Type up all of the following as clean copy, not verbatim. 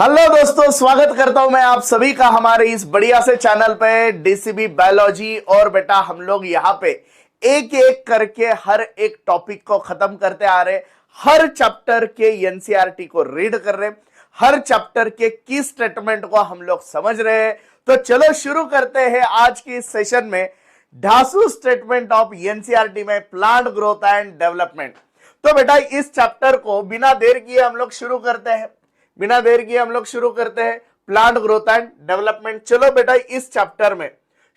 Hello दोस्तों, स्वागत करता हूं मैं आप सभी का हमारे इस बढ़िया से चैनल पे डीसीबी बायोलॉजी। और बेटा हम लोग यहाँ पे एक एक करके हर एक टॉपिक को खत्म करते आ रहे, हर चैप्टर के एनसीईआरटी को रीड कर रहे, हर चैप्टर के की स्टेटमेंट को हम लोग समझ रहे हैं। तो चलो शुरू करते हैं आज की इस सेशन में ढासू स्टेटमेंट ऑफ एनसीईआरटी में प्लांट ग्रोथ एंड डेवलपमेंट। तो बेटा इस चैप्टर को बिना देर किए हम लोग शुरू करते हैं, प्लांट ग्रोथ एंड डेवलपमेंट। चलो बेटा इस चैप्टर में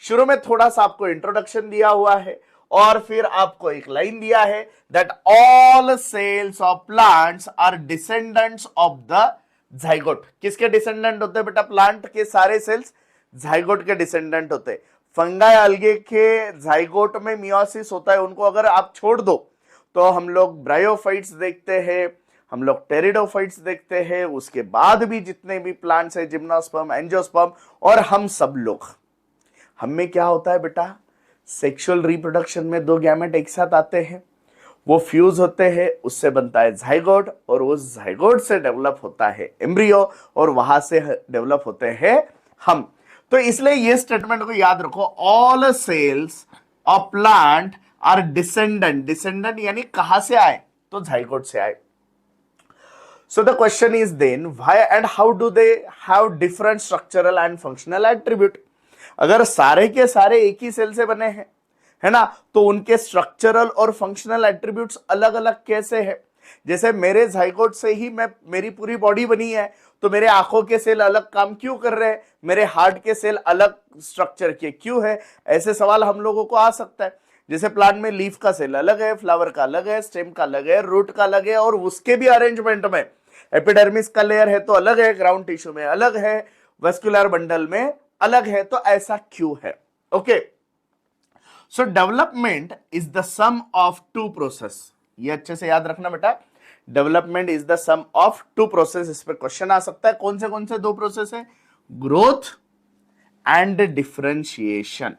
शुरू में थोड़ा सा आपको इंट्रोडक्शन दिया हुआ है और फिर आपको एक लाइन दिया है that all cells of plants are descendants of the zygote. किसके डिसेंडेंट होते हैं बेटा? प्लांट के सारे सेल्स जाइगोट के डिसेंडेंट होते हैं। फंगाई अलगे के जाइगोट में मियोसिस होता है, उनको अगर आप छोड़ दो तो हम लोग ब्रायोफाइट्स देखते हैं, हम लोग टेरिडोफाइट्स देखते हैं, उसके बाद भी जितने भी प्लांट्स है जिम्नोस्पर्म, एंजियोस्पर्म और हम सब लोग, हम में क्या होता है बेटा? सेक्सुअल रिप्रोडक्शन में दो गैमेट एक साथ आते हैं, वो फ्यूज होते हैं, उससे बनता है जाइगोट और उस जाइगोट से डेवलप होता है एम्ब्रियो और वहां से डेवलप होते हैं हम। तो इसलिए ये स्टेटमेंट को याद रखो, all cells of plant are descendant यानी कहां से आए? तो जाइगोट से आए। So the question is then why and how do they have different structural and functional attribute? अगर सारे के सारे एक ही सेल से बने हैं, है ना, तो उनके स्ट्रक्चरल और फंक्शनल एट्रीब्यूट्स अलग अलग कैसे है? जैसे मेरे जाइगोट से ही मेरी पूरी बॉडी बनी है, तो मेरे आंखों के सेल अलग काम क्यों कर रहे हैं, मेरे हार्ट के सेल अलग स्ट्रक्चर के क्यों है? ऐसे सवाल हम लोगों को आ सकता है। जैसे प्लांट में लीफ का सेल अलग है, फ्लावर का अलग है, स्टेम का अलग है, रूट का अलग है, और उसके भी अरेंजमेंट में एपिडर्मिस का लेयर है तो अलग है, ग्राउंड टिश्यू में अलग है, वेस्कुलर बंडल में अलग है। तो ऐसा क्यों है? Okay, so development is the sum of two process. ये अच्छे से याद रखना बेटा, development is the sum of two process. इस पर क्वेश्चन आ सकता है। कौन से दो प्रोसेस है? Growth and differentiation.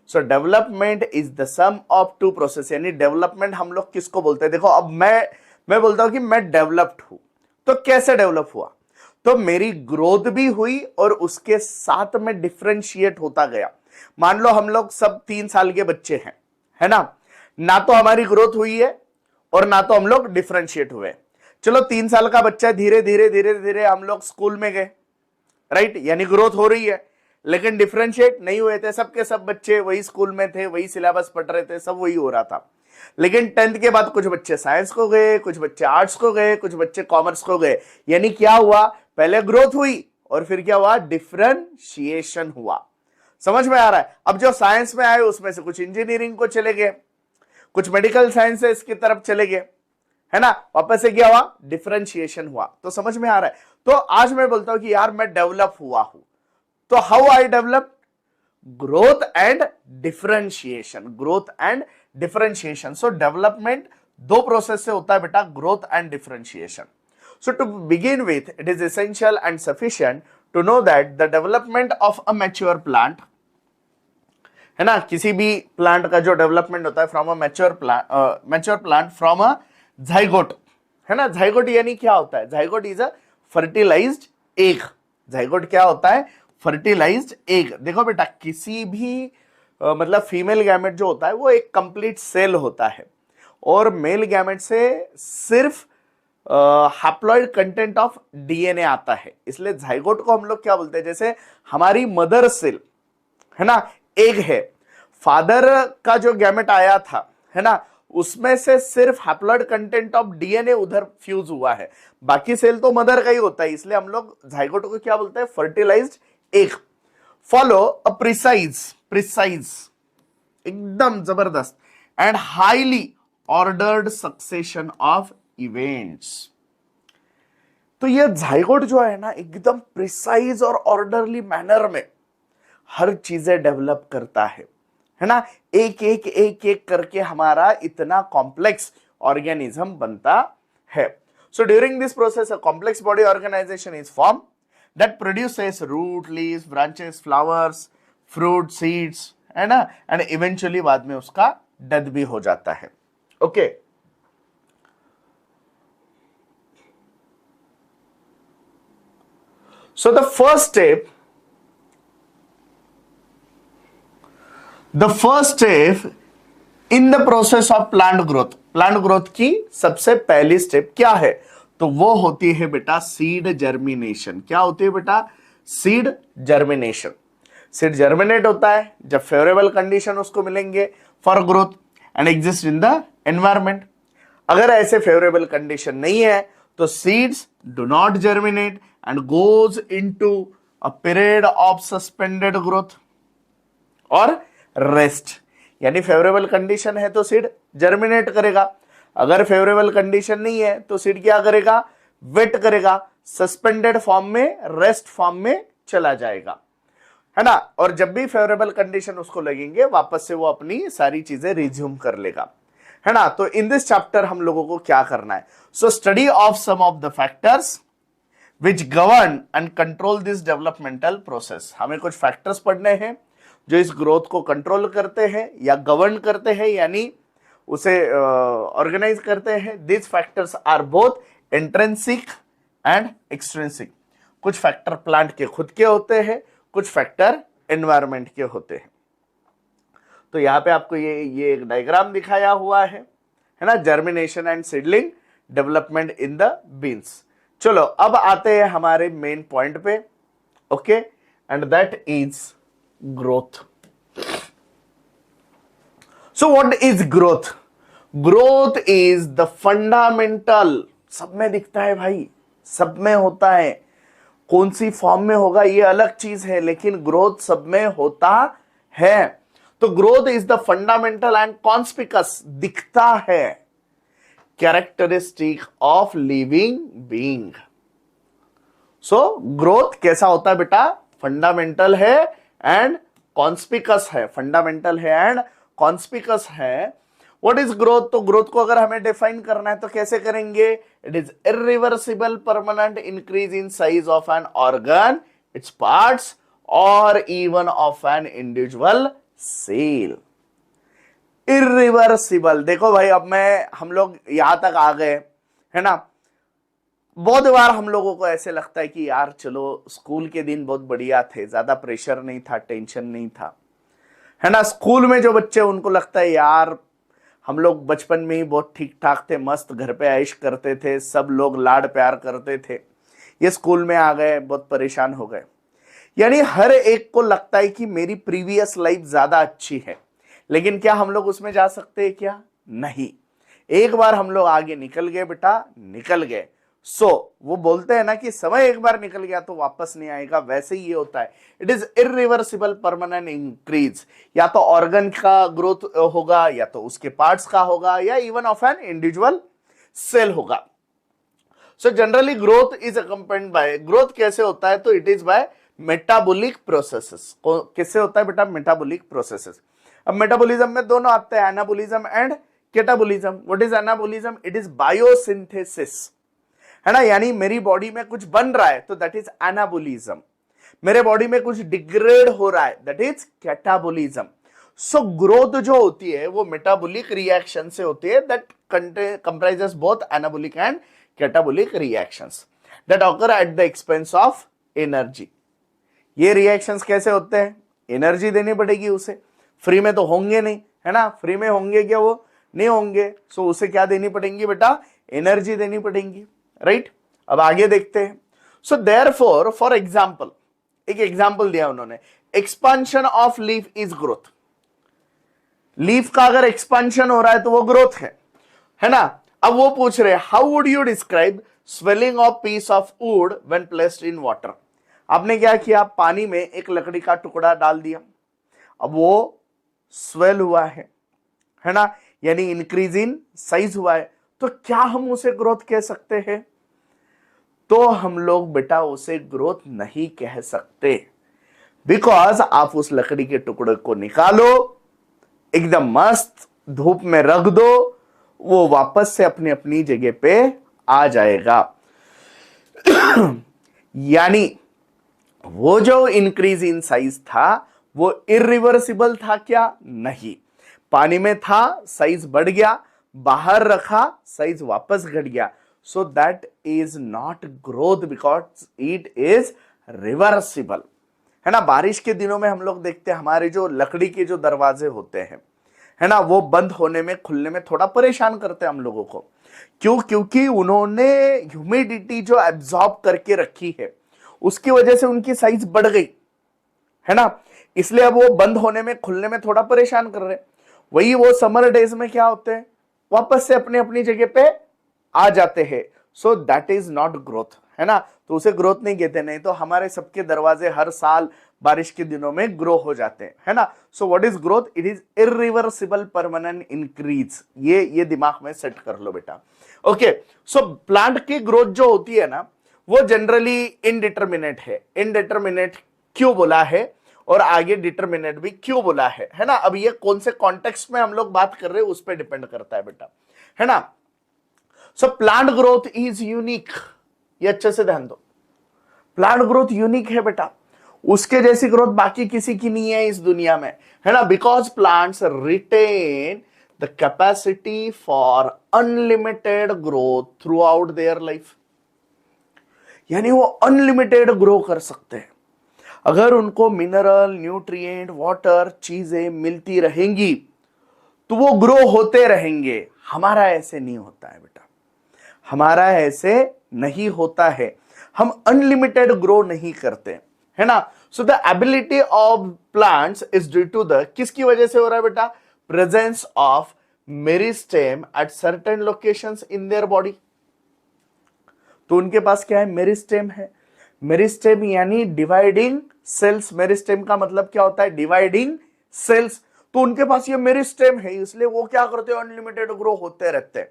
So development is the sum of two process, यानी डेवलपमेंट हम लोग किसको बोलते हैं? देखो अब मैं बोलता हूं कि मैं डेवलप्ड हूं, तो कैसे डेवलप हुआ? तो मेरी ग्रोथ भी हुई और उसके साथ में डिफरेंशिएट होता गया। मान लो हम लोग सब 3 साल के बच्चे हैं, है ना तो हमारी ग्रोथ हुई है और ना तो हम लोग डिफरेंशिएट हुए। चलो 3 साल का बच्चा धीरे धीरे हम लोग स्कूल में गए, राइट, यानी ग्रोथ हो रही है, लेकिन डिफरेंशिएट नहीं हुए थे। सबके सब बच्चे वही स्कूल में थे, वही सिलेबस पढ़ रहे थे, सब वही हो रहा था। लेकिन 10th के बाद कुछ बच्चे साइंस को गए, कुछ बच्चे आर्ट्स को गए, कुछ बच्चे कॉमर्स को गए। यानी क्या हुआ? पहले ग्रोथ हुई और फिर क्या हुआ? डिफरेंशिएशन हुआ। समझ में आ रहा है? अब जो साइंस में आए उसमें से कुछ इंजीनियरिंग को चले गए, कुछ मेडिकल साइंसेस की तरफ चले गए, है ना, वापस से क्या हुआ? डिफरेंशिएशन हुआ। तो समझ में आ रहा है? तो आज मैं बोलता हूं कि यार मैं डेवलप हुआ हूं। तो how I develop? Growth and differentiation. So development दो प्रोसेस से होता है बेटा, growth and differentiation. So to begin with, it is essential and sufficient to know that the development of a mature plant, है ना, किसी भी प्लांट का जो डेवलपमेंट होता है from a mature plant from a zygote, है ना। जाइगोट यानी क्या होता है? Zygote is a fertilised egg. Zygote क्या होता है? Fertilised egg. देखो बेटा, किसी भी मतलब फीमेल गैमेट जो होता है वो एक कंप्लीट सेल होता है और मेल गैमेट से सिर्फ हैप्लॉइड कंटेंट ऑफ डीएनए आता है। इसलिए जाइगोट को हम लोग क्या बोलते हैं? जैसे हमारी मदर सेल, है ना, एग है, फादर का जो गैमेट आया था, है ना, उसमें से सिर्फ हैप्लॉइड कंटेंट ऑफ डीएनए उधर फ्यूज हुआ है, बाकी सेल तो मदर का ही होता है। इसलिए हम लोग जाइगोट को क्या बोलते हैं? Fertilised egg. Follow a precise एकदम जबरदस्त and highly ordered succession of events. तो ये जाइगोट जो है ना, एकदम प्रिसाइज और ऑर्डरली मैनर में हर चीजें डेवलप करता है ना, एक करके हमारा इतना कॉम्प्लेक्स ऑर्गेनिज्म बनता है। So during this process a complex body organisation is form that produces root, leaves, branches, flowers, fruit, seeds, है ना, एंड इवेंचुअली बाद में उसका डेथ भी हो जाता है। Okay, so the first step in the process of plant growth की सबसे पहली स्टेप क्या है? तो वो होती है बेटा सीड जर्मिनेशन। क्या होती है बेटा? Seed germination. सीड जर्मिनेट होता है जब फेवरेबल कंडीशन उसको मिलेंगे for growth and exist in the environment. अगर ऐसे फेवरेबल कंडीशन नहीं है तो seeds do not germinate and goes into a period of suspended growth और रेस्ट। यानी फेवरेबल कंडीशन है तो सीड जर्मिनेट करेगा, अगर फेवरेबल कंडीशन नहीं है तो सीड क्या करेगा? वेट करेगा, सस्पेंडेड फॉर्म में, रेस्ट फॉर्म में चला जाएगा, है ना। और जब भी फेवरेबल कंडीशन उसको लगेंगे वापस से वो अपनी सारी चीजें रिज्यूम कर लेगा, है ना। तो इन दिस चैप्टर हम लोगों को क्या करना है? So study of some of the factors which govern and control this developmental process. हमें कुछ फैक्टर्स पढ़ने हैं जो इस ग्रोथ को कंट्रोल करते हैं या गवर्न करते हैं, यानी उसे ऑर्गेनाइज करते हैं। This factors are both intrinsic and extrinsic. कुछ फैक्टर प्लांट के खुद के होते हैं, कुछ फैक्टर एनवायरमेंट के होते हैं। तो यहां पे आपको ये एक डायग्राम दिखाया हुआ है ना, germination and seedling development in the beans. चलो अब आते हैं हमारे मेन पॉइंट पे, okay, and that is growth. So what is growth? Growth is the fundamental, सब में दिखता है भाई, सब में होता है, कौन सी फॉर्म में होगा ये अलग चीज है, लेकिन ग्रोथ सब में होता है। तो growth is the fundamental and conspicuous, दिखता है, characteristic of living being. So growth कैसा होता है बेटा? फंडामेंटल है एंड कॉन्स्पिकस है, फंडामेंटल है एंड कॉन्स्पिकस है। What is growth? तो ग्रोथ को अगर हमें डिफाइन करना है तो कैसे करेंगे? It is irreversible permanent increase in size of an organ, its parts और even of an individual cell. Irreversible, देखो भाई अब हम लोग यहां तक आ गए, है ना। बहुत बार हम लोगों को ऐसे लगता है कि यार चलो स्कूल के दिन बहुत बढ़िया थे, ज्यादा प्रेशर नहीं था, टेंशन नहीं था, है ना। स्कूल में जो बच्चे, उनको लगता है यार हम लोग बचपन में ही बहुत ठीक ठाक थे, मस्त घर पे ऐश करते थे, सब लोग लाड प्यार करते थे। ये स्कूल में आ गए बहुत परेशान हो गए। यानी हर एक को लगता है कि मेरी प्रीवियस लाइफ ज्यादा अच्छी है, लेकिन क्या हम लोग उसमें जा सकते हैं क्या? नहीं। एक बार हम लोग आगे निकल गए बेटा, निकल गए। वो बोलते हैं ना कि समय एक बार निकल गया तो वापस नहीं आएगा, वैसे ही ये होता है। It is irreversible permanent increase, या तो ऑर्गन का ग्रोथ होगा, या तो उसके पार्ट्स का होगा, या even of an individual cell होगा। So generally growth is accompanied by, growth कैसे होता है? तो it is by metabolic processes. किससे होता है बेटा? Metabolic processes. अब मेटाबॉलिज्म में दोनों आते हैं, anabolism and catabolism. What is anabolism? It is biosynthesis, है ना। यानी मेरी बॉडी में कुछ बन रहा है तो दैट इज एनाबॉलिज्म, मेरे बॉडी में कुछ डिग्रेड हो रहा है, that is catabolism. So growth जो होती है वो मेटाबॉलिक रिएक्शन से होती है, that comprises both anabolic and catabolic reactions that occur at the expense of energy. ये रिएक्शंस कैसे होते हैं? एनर्जी देनी पड़ेगी उसे, फ्री में तो होंगे नहीं, है ना। फ्री में होंगे क्या? वो नहीं होंगे। सो उसे क्या देनी पड़ेगी बेटा? एनर्जी देनी पड़ेगी, राइट। अब आगे देखते हैं। सो देयरफॉर, फॉर एग्जाम्पल, एक एग्जाम्पल दिया उन्होंने, expansion of leaf is growth. Leaf का अगर एक्सपांशन हो रहा है तो वो ग्रोथ है ना। अब वो पूछ रहे how would you describe swelling of peace of would when placed in water. आपने क्या किया? पानी में एक लकड़ी का टुकड़ा डाल दिया, अब वो स्वेल हुआ है ना, यानी इंक्रीज इन साइज हुआ है। तो क्या हम उसे ग्रोथ कह सकते हैं? तो हम लोग बेटा उसे ग्रोथ नहीं कह सकते, बिकॉज आप उस लकड़ी के टुकड़े को निकालो, एकदम मस्त धूप में रख दो, वो वापस से अपनी अपनी जगह पे आ जाएगा। यानी वो जो इंक्रीज इन साइज था वो इरिवर्सिबल था क्या? नहीं। पानी में था, साइज बढ़ गया, बाहर रखा, साइज वापस घट गया। So that is not growth because it is reversible, है ना। बारिश के दिनों में हम लोग देखते हैं हमारे जो लकड़ी के जो दरवाजे होते हैं, है ना, वो बंद होने में खुलने में थोड़ा परेशान करते हैं हम लोगों को। क्यों? क्योंकि उन्होंने ह्यूमिडिटी जो एब्जॉर्ब करके रखी है उसकी वजह से उनकी साइज बढ़ गई, है ना, इसलिए अब वो बंद होने में खुलने में थोड़ा परेशान कर रहे हैं। वही वो समर डेज में क्या होते हैं, वापस से अपनी अपनी जगह पे आ जाते हैं। So that is not growth, है ना, तो उसे ग्रोथ नहीं कहते। नहीं तो हमारे सबके दरवाजे हर साल बारिश के दिनों में ग्रो हो जाते हैं, है ना। So what is growth? It is irreversible permanent increase. ये दिमाग में सेट कर लो बेटा। ओके, सो प्लांट की ग्रोथ जो होती है ना वो जनरली इनडिटर्मिनेट है। इनडिटर्मिनेट क्यों बोला है और आगे डिटर्मिनेट भी क्यों बोला है ना। अब ये कौन से कॉन्टेक्स्ट में हम लोग बात कर रहे हैं उस पर डिपेंड करता है बेटा, है ना। सो प्लांट ग्रोथ इज यूनिक, ये अच्छे से ध्यान दो। प्लांट ग्रोथ यूनिक है बेटा, उसके जैसी ग्रोथ बाकी किसी की नहीं है इस दुनिया में, है ना। Because plants retain the capacity for unlimited growth throughout their life, यानी वो अनलिमिटेड ग्रो कर सकते हैं। अगर उनको मिनरल, न्यूट्रिएंट, वाटर चीजें मिलती रहेंगी तो वो ग्रो होते रहेंगे। हमारा ऐसे नहीं होता है बेटा, हमारा ऐसे नहीं होता है, हम अनलिमिटेड ग्रो नहीं करते, है ना। So the ability of plants is due to the, किसकी वजह से हो रहा है बेटा? Presence of meristem at certain locations in their body. तो उनके पास क्या है? मेरिस्टेम है। मेरिस्टेम यानी डिवाइडिंग सेल्स। मेरिस्टेम का मतलब क्या होता है? Dividing cells. तो उनके पास ये मेरिस्टेम है, इसलिए वो क्या करते हैं? अनलिमिटेड ग्रो होते रहते हैं।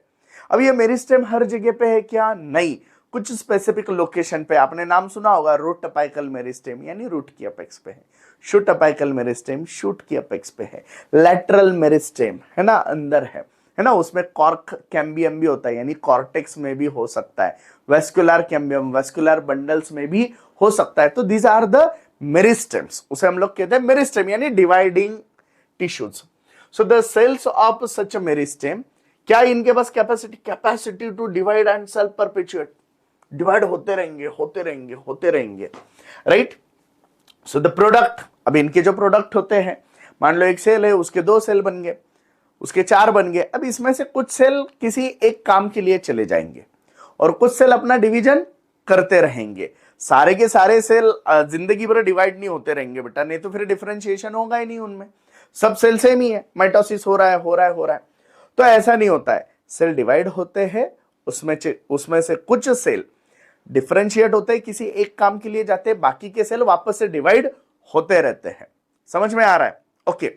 अब ये मेरिस्टेम हर जगह पे है क्या? नहीं, कुछ स्पेसिफिक लोकेशन पे। आपने नाम सुना होगा रूट अपाइकल मेरिस्टेम, यानी रूट की अपेक्स पे है। शूट अपाइकल मेरिस्टेम शूट की अपेक्स पे है। लैटरल मेरिस्टेम, है ना, अंदर है ना, उसमें कॉर्क कैम्बियम भी होता है, यानी कॉर्टेक्स में भी हो सकता है। वेस्कुलर कैम्बियम, वेस्कुलर बंडल्स में भी हो सकता है। तो दीज आर द मेरिस्टेम्स, उसे हम लोग कहते हैं मेरिस्टेम, यानी dividing tissues. So the cells of such meristem, क्या इनके पास capacity to divide and self perpetuate, divide होते रहेंगे होते रहेंगे होते रहेंगे, राइट। सो द प्रोडक्ट, अब इनके जो प्रोडक्ट होते हैं, मान लो एक सेल है, उसके 2 सेल बन गए, उसके 4 बन गए। अब इसमें से कुछ सेल किसी एक काम के लिए चले जाएंगे और कुछ सेल अपना डिवीजन करते रहेंगे। सारे के सारे सेल जिंदगी भर डिवाइड नहीं होते रहेंगे बेटा, नहीं तो फिर डिफरेंशिएशन होगा ही नहीं उनमें। सब सेल सेम ही है, माइटोसिस हो रहा है हो रहा है हो रहा है। तो ऐसा नहीं होता है, सेल डिवाइड होते हैं, उसमें से कुछ सेल डिफरेंशिएट होते हैं, किसी एक काम के लिए जाते हैं, बाकी के सेल वापस से डिवाइड होते रहते हैं। समझ में आ रहा है? ओके,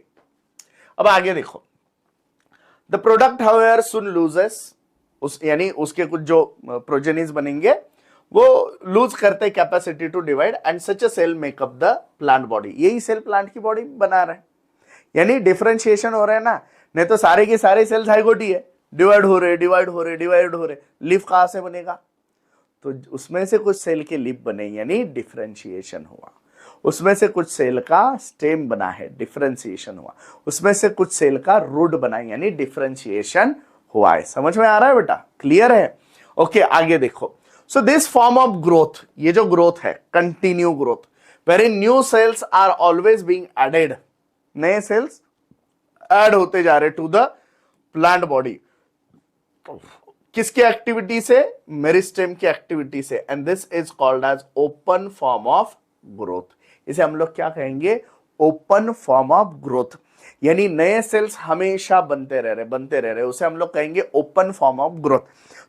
अब आगे देखो। The product however soon loses, यानी उसके कुछ जो प्रोजेनिस बनेंगे वो लूज करते capacity to divide and such a cell make up the plant body. यही सेल प्लांट की बॉडी बना रहे हैं, यानी डिफरेंशिएशन हो रहा है ना। नहीं तो सारे के सारे सेल जाइगोटी है, डिवाइड हो रहे डिवाइड हो रहे डिवाइड हो रहे, लीफ कहां से बनेगा? तो उसमें से कुछ सेल के लीफ बने, यानी डिफरेंशिएशन हुआ। उसमें से कुछ सेल का स्टेम बना है, डिफरेंशिएशन हुआ। उसमें से कुछ सेल का रूट बना है, यानी डिफरेंशिएशन हुआ है। समझ में आ रहा है बेटा? क्लियर है? ओके, आगे देखो। So this form of growth, ये जो ग्रोथ है, continue growth, very new cells are always being added, नए सेल्स ऐड होते जा रहे टू द प्लांट बॉडी। किसके एक्टिविटी से? मेरिस्टेम की एक्टिविटी से। And this is called as open form of growth. इसे हम लोग क्या कहेंगे? ओपन फॉर्म ऑफ ग्रोथ, यानी नए सेल्स हमेशा बनते रह रहे, उसे हम लोग कहेंगे ओपन फॉर्म ऑफ ग्रोथ।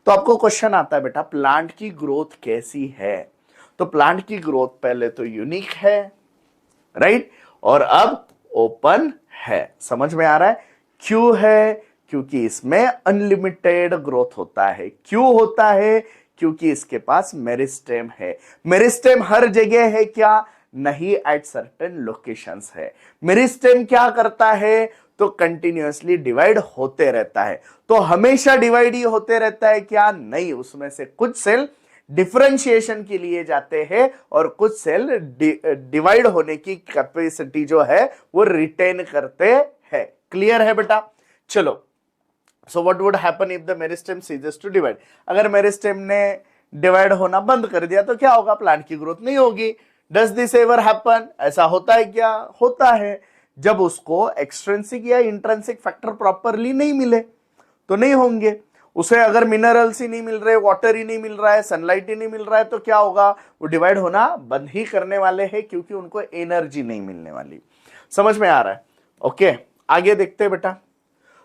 तो आपको क्वेश्चन आता है बेटा, प्लांट की ग्रोथ कैसी है? तो प्लांट की ग्रोथ पहले तो यूनिक है, राइट, और अब ओपन है। समझ में आ रहा है? क्यों है? क्योंकि इसमें अनलिमिटेड ग्रोथ होता है। क्यों होता है? क्योंकि इसके पास मेरिस्टेम है। मेरिस्टेम हर जगह है क्या? नहीं, एट सर्टेन लोकेशंस है। मेरिस्टेम क्या करता है? तो कंटिन्यूअसली डिवाइड होते रहता है। तो हमेशा डिवाइड ही होते रहता है क्या? नहीं, उसमें से कुछ सेल डिफरेंशिएशन के लिए जाते हैं और कुछ सेल डिवाइड होने की कैपेसिटी जो है वो रिटेन करते हैं। क्लियर है बेटा? चलो, so what would happen if the meristem ceases to divide? अगर मेरिस्टेम ने डिवाइड होना बंद कर दिया तो क्या होगा? प्लांट की ग्रोथ नहीं होगी। Does this ever happen? ऐसा होता है क्या? होता है। जब उसको एक्सट्रिंसिक या इंट्रिंसिक फैक्टर प्रॉपरली नहीं मिले तो नहीं होंगे। उसे अगर मिनरल्स ही नहीं मिल रहे, वाटर ही नहीं मिल रहा है, सनलाइट ही नहीं मिल रहा है, तो क्या होगा? वो डिवाइड होना बंद ही करने वाले हैं, क्योंकि उनको एनर्जी नहीं मिलने वाली। समझ में आ रहा है? ओके, आगे देखते हैं बेटा।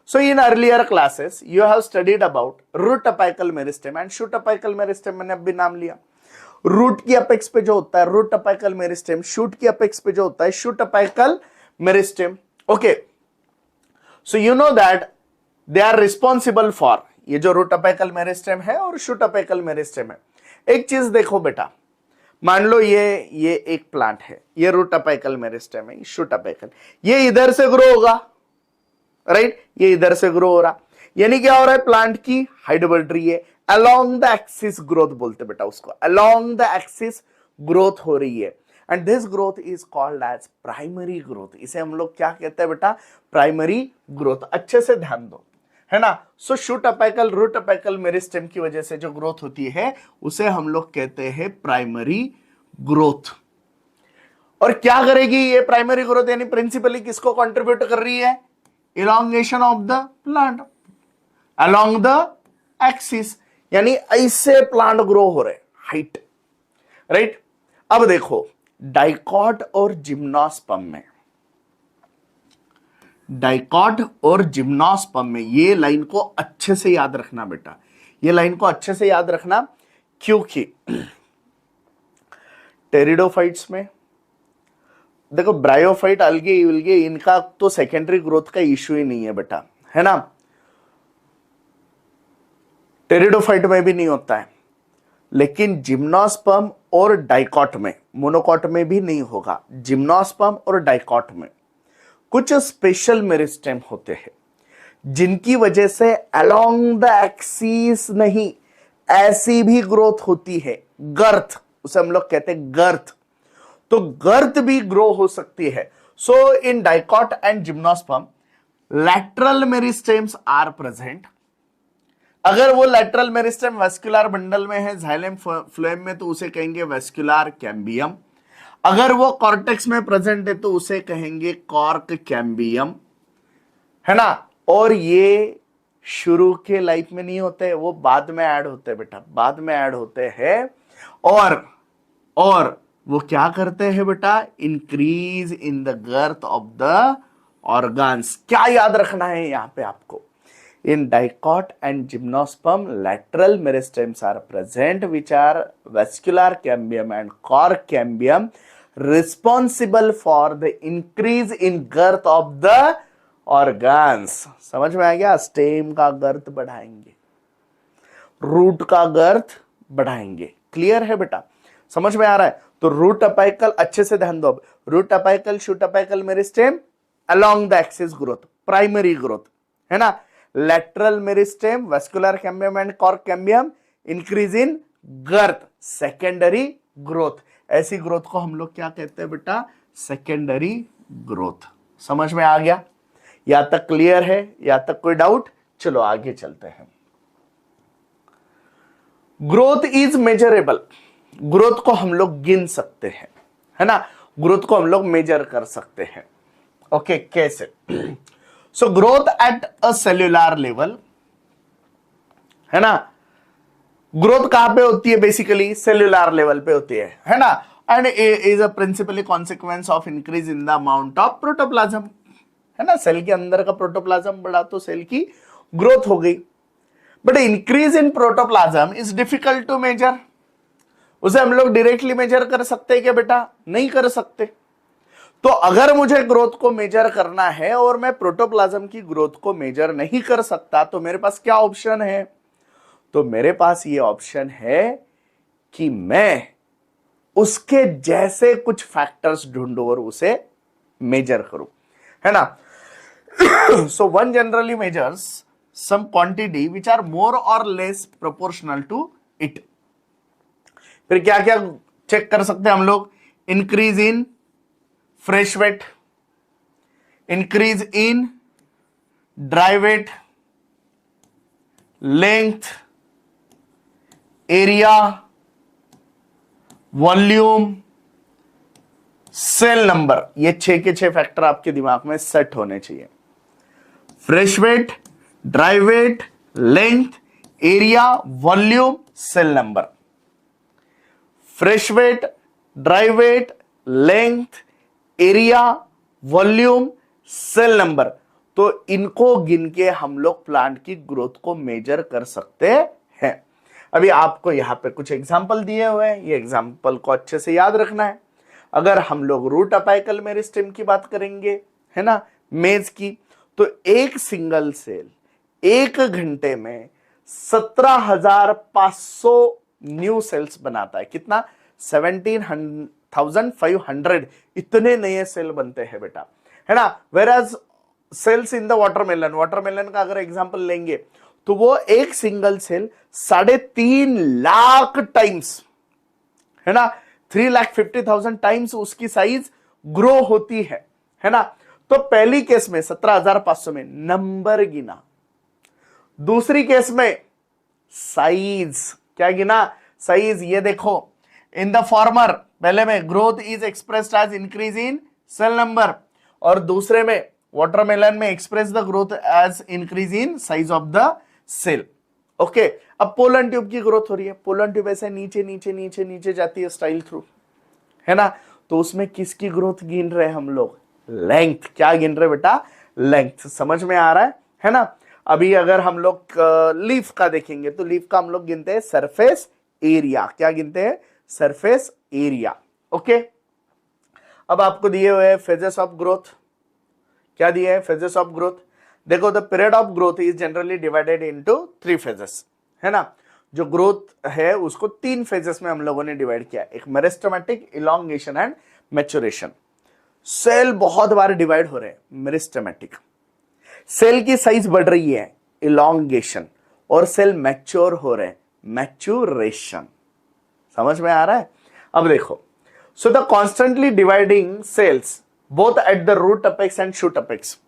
So in earlier classes you have studied about root apical meristem and shoot apical meristem, मैंने अभी नाम लिया। रूट की अपेक्स पे जो होता है रूट अपाइकल मेरिस्टेम, शूट की अपेक्स पे जो होता है shoot apical meristem. Okay, so you know that they are responsible for, ये जो रूट अपाइकल मेरिस्टेम है और शूट अपाइकल मेरिस्टेम है। एक चीज देखो बेटा, मान लो ये एक प्लांट है, ये रूट अपाइकल मेरिस्टेम है, शूट अपाइकल, ये इधर से ग्रो होगा, राइट? ये इधर से ग्रो हो रहा, यानी क्या हो रहा है? प्लांट की हाइट बढ़ रही है, अलोंग द एक्सिस ग्रोथ बोलते बेटा उसको, अलोंग द एक्सिस ग्रोथ हो रही है, and this growth is called as primary growth. इसे हम लोग क्या कहते हैं बेटा? Primary growth. अच्छे से ध्यान दो, है ना? So shoot apical root apical meristem की वजह से जो ग्रोथ होती है उसे हम लोग कहते हैं प्राइमरी ग्रोथ। और क्या करेगी ये प्राइमरी ग्रोथ? यानी प्रिंसिपली किसको कंट्रीब्यूट कर रही है? elongation of the plant along the axis, यानी ऐसे प्लांट ग्रो हो रहे, हाइट, राइट? अब देखो डाइकॉट और जिम्नोस्पर्म में, डाइकॉट और जिम्नोस्पर्म में ये लाइन को अच्छे से याद रखना बेटा, ये लाइन को अच्छे से याद रखना, क्योंकि टेरिडोफाइट्स में देखो, ब्रायोफाइट, अलगे उलगे, इनका तो सेकेंडरी ग्रोथ का इश्यू ही नहीं है बेटा, है ना? टेरिडोफाइट में भी नहीं होता है, लेकिन जिम्नोस्पर्म और डाइकॉट में, मोनोकॉट में भी नहीं होगा। जिम्नोस्पर्म और डाइकॉट में कुछ स्पेशल मेरिस्टेम होते हैं जिनकी वजह से अलोंग द एक्सिस नहीं, ऐसी भी ग्रोथ होती है, गर्थ, उसे हम लोग कहते हैं गर्थ। तो गर्थ भी ग्रो हो सकती है। So in dicot and gymnosperm lateral meristems are present. अगर वो लैटरल मेरिस्टेम वेस्कुलर बंडल में है, जाइलम फ्लोएम में, तो उसे कहेंगे वेस्कुलर कैम्बियम। अगर वो कॉर्टेक्स में प्रेजेंट है तो उसे कहेंगे कॉर्क कैम्बियम, है ना? और ये शुरू के लाइफ में नहीं होते, वो बाद में ऐड होते हैं बेटा, बाद में ऐड होते हैं। और वो क्या करते हैं बेटा? Increase in the girth of the organs. क्या याद रखना है यहां पे आपको? In dicot and gymnosperm lateral meristems are present which are vascular cambium and cork cambium, responsible for the increase in girth of the organs। समझ में आ गया? स्टेम का गर्थ बढ़ाएंगे, रूट का गर्थ बढ़ाएंगे। क्लियर है बेटा? समझ में आ रहा है? तो रूट अपाइकल, अच्छे से ध्यान दो, root apical shoot apical meristem along the axis growth, primary growth, है ना? Lateral meristem vascular cambium and cork cambium, increase in girth, secondary growth. ऐसी ग्रोथ को हम लोग क्या कहते हैं बेटा? Secondary growth. समझ में आ गया? यहां तक क्लियर है? यहां तक कोई डाउट? चलो आगे चलते हैं। Growth is measurable. ग्रोथ को हम लोग गिन सकते हैं, है ना? ग्रोथ को हम लोग मेजर कर सकते हैं। ओके, कैसे? So growth at a cellular level, है ना? ग्रोथ कहां पे होती है? बेसिकली सेल्यूलर लेवल पे होती है ना? And is a principally consequence of increase in the amount of protoplasm, है ना? सेल के अंदर का प्रोटोप्लाज्म बढ़ा तो सेल की ग्रोथ हो गई। But increase in protoplasm is difficult to measure. उसे हम लोग डायरेक्टली मेजर कर सकते हैं क्या बेटा? नहीं कर सकते। तो अगर मुझे ग्रोथ को मेजर करना है और मैं प्रोटोप्लाज्म की ग्रोथ को मेजर नहीं कर सकता, तो मेरे पास क्या ऑप्शन है? तो मेरे पास ये ऑप्शन है कि मैं उसके जैसे कुछ फैक्टर्स ढूंढूं और उसे मेजर करूं, है ना? So one generally measures some quantity which are more or less proportional to it. फिर क्या क्या चेक कर सकते हैं हम लोग? Increase in fresh weight, increase in dry weight, length, area, volume, cell number, ये 6 के 6 फैक्टर आपके दिमाग में सेट होने चाहिए। Fresh weight, dry weight, length, area, volume, cell number. Fresh weight, dry weight, length, area, volume, cell number. तो इनको गिन के हम लोग प्लांट की ग्रोथ को मेजर कर सकते हैं। अभी आपको यहां पे कुछ एग्जाम्पल दिए हुए हैं, ये एग्जाम्पल को अच्छे से याद रखना है। अगर हम लोग रूट अपाइकल मेरिस्टेम की बात करेंगे, है ना, मेज की, तो एक सिंगल सेल 1 घंटे में 17,500 न्यू सेल्स बनाता है। कितना? 17,500 इतने नए सेल बनते हैं बेटा, है ना। वेराज cells in the watermelon, watermelon का अगर एग्जांपल लेंगे तो वो एक सिंगल सेल 3.5 लाख टाइम्स, है ना, 3,50,000 टाइम्स उसकी साइज ग्रो होती है ना। तो पहली केस में 17,500 में नंबर गिना, दूसरी केस में साइज क्या गिना? साइज। ये देखो, इन द फॉर्मर पहले में growth is expressed as increase in cell number, और दूसरे में वाटरमेलन में express the growth as increase in size of the cell. Okay, अब पोलन ट्यूब की ग्रोथ हो रही है। पोलन ट्यूब ऐसे नीचे नीचे नीचे नीचे जाती है स्टाइल थ्रू, है ना। तो उसमें किसकी ग्रोथ गिन रहे हम लोग? लेंथ। क्या गिन रहे बेटा? लेंथ। समझ में आ रहा है ना। अभी अगर हम लोग लीफ का देखेंगे तो लीफ का हम लोग गिनते हैं सरफेस एरिया। क्या गिनते हैं? Surface area. ओके, अब आपको दिए हुए हैं फेजेस ऑफ ग्रोथ। क्या दिए हैं? Phases of growth. देखो, the period of growth is generally divided into 3 phases, है ना। जो ग्रोथ है उसको 3 फेजेस में हम लोगों ने डिवाइड किया, एक meristematic, elongation and maturation. Cell बहुत बार डिवाइड हो रहे हैं, मेरिस्टेमेटिक। सेल की साइज बढ़ रही है, इलॉन्गेशन, और सेल मैच्योर हो रहे हैं, मैच्योरेशन। समझ में आ रहा है? अब देखो, so the constantly dividing cells both at the root apex and shoot apex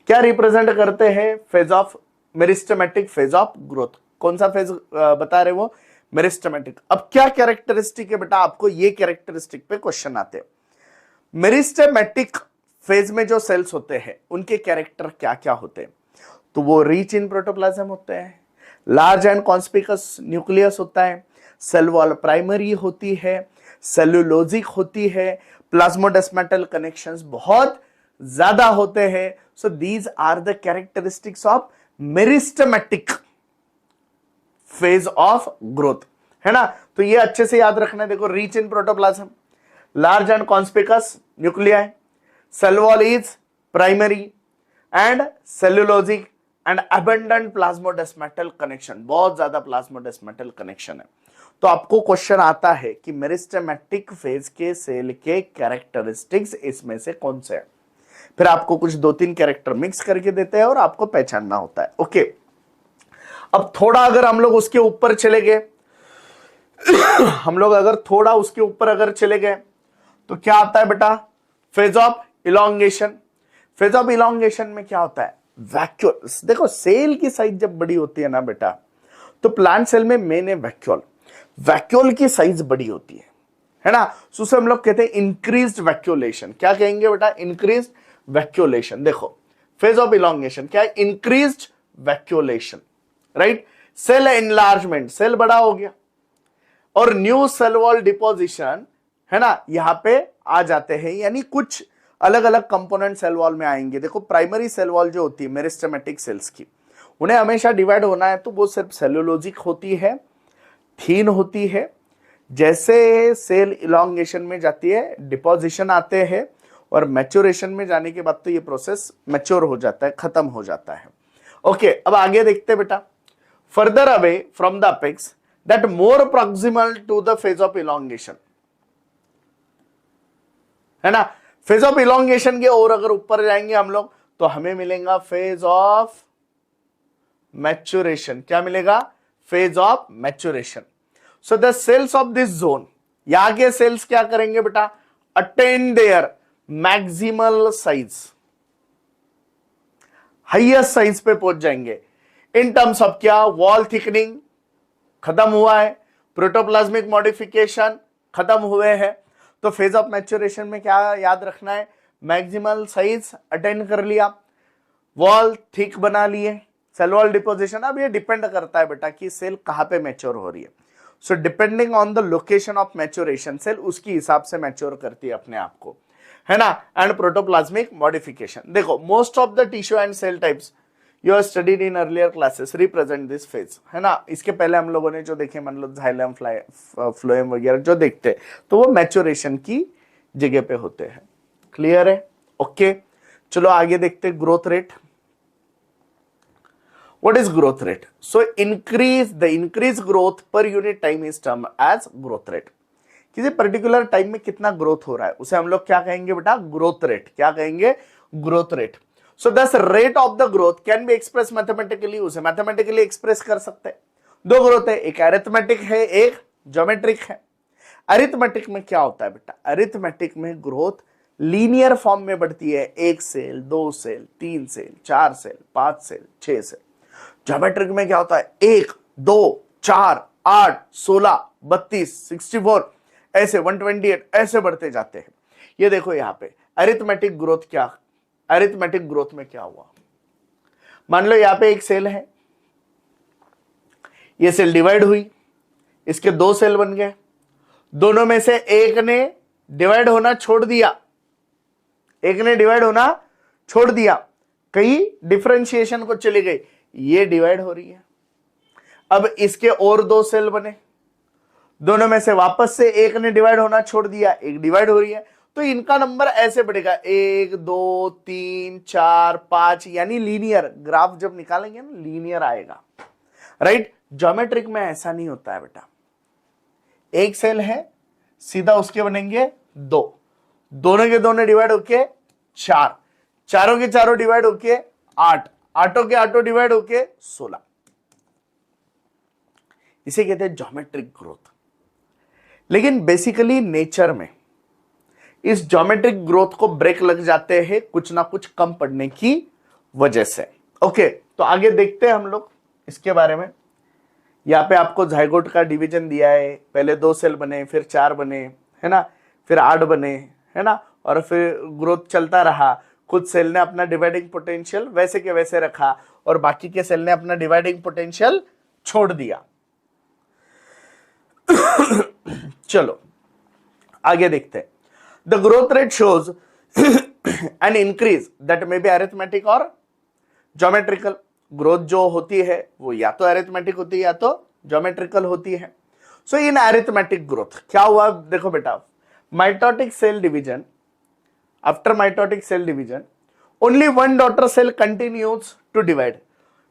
क्या रिप्रेजेंट करते हैं? Phase of meristematic, phase of growth. कौन सा फेज बता रहे वो? मेरिस्टेमेटिक। अब क्या कैरेक्टरिस्टिक है बेटा? आपको ये कैरेक्टरिस्टिक पे क्वेश्चन आते हैं। मेरिस्टेमेटिक फेज में जो सेल्स होते हैं उनके कैरेक्टर क्या क्या होते हैं? तो वो रिच इन प्रोटोप्लाज्म होते हैं, लार्ज एंड कॉन्स्पिकस न्यूक्लियस होता है, सेल वॉल प्राइमरी होती है, सेलुलोजिक होती है, प्लाज्मोडेस्मेटल कनेक्शंस बहुत ज्यादा होते हैं। So these are the characteristics of meristematic phase of growth, है ना। तो ये अच्छे से याद रखना है। देखो, rich in protoplasm, large and conspicuous nuclei, cell wall is primary and cellulosic and abundant plasmodesmatal connection, बहुत ज्यादा प्लाज्मोडेस्मेटल कनेक्शन है। तो आपको क्वेश्चन आता है कि मेरिस्टेमेटिक फेज के सेल के कैरेक्टरिस्टिक्स इसमें से कौन से हैं? फिर आपको कुछ 2-3 कैरेक्टर मिक्स करके देते हैं और आपको पहचानना होता है। ओके, अब थोड़ा अगर हम लोग उसके ऊपर चले गए हम लोग अगर थोड़ा उसके ऊपर अगर चले गए तो क्या आता है बेटा? Phase of elongation. Phase of elongation में क्या होता है? वैक्यूल। देखो, सेल की साइज जब बड़ी होती है ना बेटा, तो प्लांट सेल में मेन है वैक्यूल। वैक्यूल की साइज बड़ी होती है ना। सो उसे हम लोग कहते हैं इंक्रीज्ड वैक्यूलेशन। क्या कहेंगे बेटा? Increased vacuolation. देखो, फेज ऑफ इलॉन्गेशन क्या है? Increased vacuolation, right. Cell enlargement, cell बड़ा हो गया, और न्यू सेल वॉल डिपोजिशन, है ना, यहां पे आ जाते हैं। यानी कुछ अलग अलग कंपोनेंट सेल वॉल में आएंगे। देखो, प्राइमरी सेल वॉल जो होती है मेरिस्टेमेटिक सेल्स की, उन्हें हमेशा डिवाइड होना है तो वो सिर्फ सेलुलोजिक होती है, थीन होती है। जैसे सेल इलॉन्गेशन में जाती है, डिपोजिशन आते हैं, और मैच्योरेशन में जाने के बाद तो ये प्रोसेस मैच्योर हो जाता है, खत्म हो जाता है। ओके, अब आगे देखते हैं बेटा। Further away from the apex that more proximal to the phase of elongation, है ना। फेज ऑफ इलॉन्गेशन के और अगर ऊपर जाएंगे हम लोग तो हमें मिलेगा फेज ऑफ मैच्योरेशन। क्या मिलेगा? Phase of maturation. So the cells of this zone, यहां के सेल्स क्या करेंगे बेटा? Attain their maximal size, highest size पे पहुंच जाएंगे। इन टर्म्स ऑफ क्या? वॉल थिकनिंग खत्म हुआ है, प्रोटोप्लाज्मिक मॉडिफिकेशन खत्म हुए हैं, तो फेज ऑफ मैच्योरेशन में क्या याद रखना है, मैक्सिमल साइज अटेंड कर लिया, वॉल थिक बना लिए, सेल वॉल डिपोजिशन। अब ये डिपेंड करता है बेटा कि सेल कहां पे मैच्योर हो रही है। So depending on the location of maturation cell उसकी हिसाब से मैच्योर करती है अपने आप को, है ना। एंड प्रोटोप्लाज्मिक मॉडिफिकेशन, देखो most of the tissue and cell types you are studied in earlier classes represent this phase, है ना। इसके पहले हम लोगों ने जो देखे, मान लो जाइलम फ्लोएम वगैरह जो देखते तो वो मैच्योरेशन की जगह पे होते हैं। क्लियर है, ओके। चलो आगे देखते, growth rate. What is growth rate? So the increased growth per unit time is termed as growth rate. किसी पर्टिकुलर टाइम में कितना ग्रोथ हो रहा है उसे हम लोग क्या कहेंगे बेटा, ग्रोथ रेट। क्या कहेंगे, growth rate. So this rate of the growth can be express mathematically, उसे मैथमेटिकली एक्सप्रेस कर सकते हैं। दो ग्रोथ है, एक अरिथमेटिक है, एक ज्योमेट्रिक है। अरिथमेटिक में क्या होता है बेटा, अरिथमेटिक में ग्रोथ लीनियर फॉर्म में बढ़ती है, 1 cell, 2 cell, 3 cell, 4 cell, 5 cell, 6 cell. Geometric में क्या होता है, 1, 2, 4, 8, 16, 32, 64 ऐसे 128 ऐसे बढ़ते जाते हैं। ये देखो यहां पे अरिथमेटिक ग्रोथ क्या, अरिथमेटिक ग्रोथ में क्या हुआ, मान लो यहां पे एक सेल है, ये सेल डिवाइड हुई, इसके 2 सेल बन गए, दोनों में से एक ने डिवाइड होना छोड़ दिया, एक ने डिवाइड होना छोड़ दिया, कहीं डिफरेंशिएशन को चली गई, ये डिवाइड हो रही है। अब इसके और 2 सेल बने, दोनों में से वापस से एक ने डिवाइड होना छोड़ दिया, एक डिवाइड हो रही है, तो इनका नंबर ऐसे बढ़ेगा 1 2 3 4 5, यानी लीनियर ग्राफ जब निकालेंगे ना लीनियर आएगा, राइट। ज्योमेट्रिक में ऐसा नहीं होता है बेटा, एक सेल है सीधा उसके बनेंगे 2, दोनों के दोनों डिवाइड होके 4, चारों के चारों डिवाइड होके 8, आठों के आठों डिवाइड होके 16। इसे कहते हैं ज्योमेट्रिक ग्रोथ। लेकिन बेसिकली नेचर में इस ज्योमेट्रिक ग्रोथ को ब्रेक लग जाते हैं कुछ ना कुछ कम पड़ने की वजह से। ओके, तो आगे देखते हैं हम लोग इसके बारे में। यहां पे आपको जाइगोट का डिवीजन दिया है, पहले 2 सेल बने, फिर 4 बने, है ना, फिर 8 बने, है ना, और फिर ग्रोथ चलता रहा। कुछ सेल ने अपना डिवाइडिंग पोटेंशियल वैसे के वैसे रखा और बाकी के सेल ने अपना डिवाइडिंग पोटेंशियल छोड़ दिया। चलो आगे देखते हैं। The growth rate shows an increase that may be arithmetic और ज्योमेट्रिकल। ग्रोथ जो होती है वो या तो अरिथमेटिक होती है या तो ज्योमेट्रिकल होती है। सो इन अरिथमेटिक ग्रोथ क्या हुआ, देखो बेटा, mitotic cell division, after mitotic cell division only 1 daughter cell continues to divide.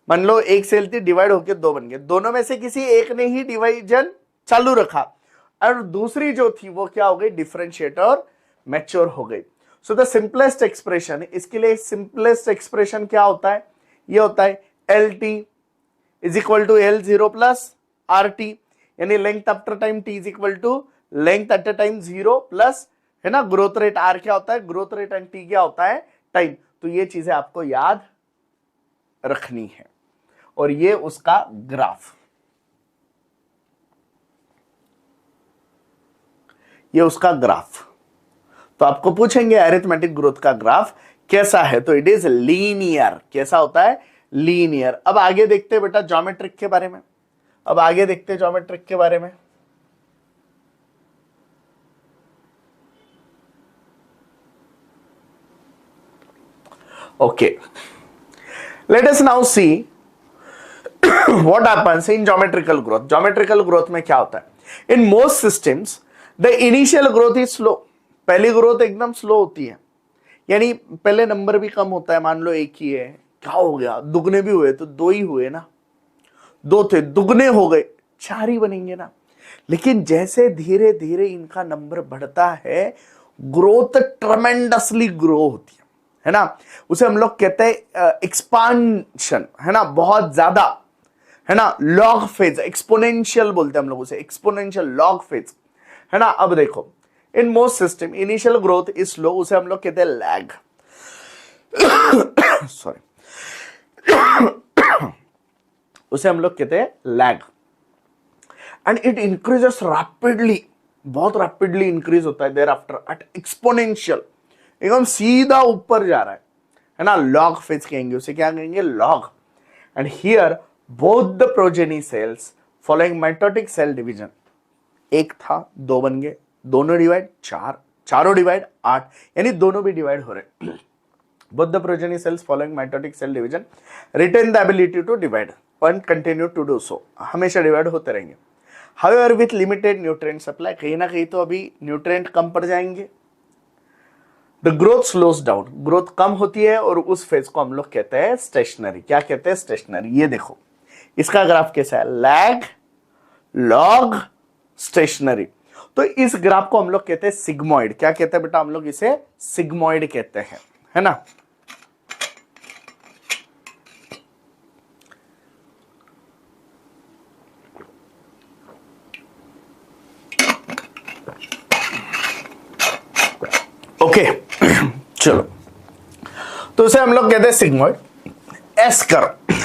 मान लो एक सेल थी, डिवाइड होकर 2 बन गए, दोनों में से किसी एक ने ही डिवाइजन चालू रखा और दूसरी जो थी वो क्या हो गई, डिफरेंशिएट और मैच्योर हो गई। सो द सिंपलेस्ट एक्सप्रेशन, इसके लिए सिंपलेस्ट एक्सप्रेशन क्या होता है, ये होता है LT is equal to L0 plus RT, यानी length after time T is equal to length at a time 0 plus, है ना, ग्रोथ रेट R क्या होता है, ग्रोथ रेट एंड T क्या होता है, टाइम। तो ये चीजें आपको याद रखनी है। और ये उसका ग्राफ, ये उसका ग्राफ। तो आपको पूछेंगे अरिथमेटिक ग्रोथ का ग्राफ कैसा है, तो इट इज लीनियर। कैसा होता है, लीनियर। अब आगे देखते हैं बेटा ज्योमेट्रिक के बारे में, अब आगे देखते हैं ज्योमेट्रिक के बारे में। Okay, let us now see what happens in geometrical growth. Geometrical growth में क्या होता है, in most systems the initial growth is slow. पहली ग्रोथ एकदम स्लो होती है, यानी पहले नंबर भी कम होता है। मान लो 1 ही है, क्या हो गया, दुगने भी हुए तो 2 ही हुए ना, 2 थे, दुगने हो गए, 4 ही बनेंगे ना। लेकिन जैसे धीरे धीरे इनका नंबर बढ़ता है, ग्रोथ ट्रमेंडसली ग्रो होती है ना। उसे हम लोग कहते हैं एक्सपांशन, है ना, बहुत ज्यादा, है ना, लॉग फेज, एक्सपोनेंशियल बोलते हैं हम लोग उसे, एक्सपोनेंशियल लॉग फेज, है ना। अब देखो in most system initial growth is slow, उसे हम लोग कहते हैं लैग, सॉरी उसे हम लोग कहते हैं lag, and it increases rapidly बहुत रैपिडली इंक्रीज होता है देयर आफ्टर एट एक्सपोनेंशियल, एकदम सीधा ऊपर जा रहा है ना, लॉग फेज कहेंगे उसे, क्या कहेंगे, log. And here both the progeny cells following mitotic cell division, एक था दो बन गए, दोनों डिवाइड चार, चारों डिवाइड आठ, यानी दोनों भी डिवाइड हो रहे। both the progeny cells following mitotic cell division retain the ability to divide and continue to do so, हमेशा डिवाइड होते रहेंगे। however with limited nutrient supply, कहीं ना कहीं तो अभी न्यूट्रिएंट कम पड़ जाएंगे। The growth slows down, growth कम होती है और उस फेज को हम लोग कहते हैं स्टेशनरी। क्या कहते हैं, स्टेशनरी। ये देखो इसका ग्राफ कैसा है, लैग, लॉग, स्टेशनरी। तो इस ग्राफ को हम लोग कहते हैं सिग्मोइड। क्या कहते हैं बेटा, हम लोग इसे सिग्मोइड कहते हैं, है ना। ओके चलो, तो इसे हम लोग कहते हैं sigmoid. S curve,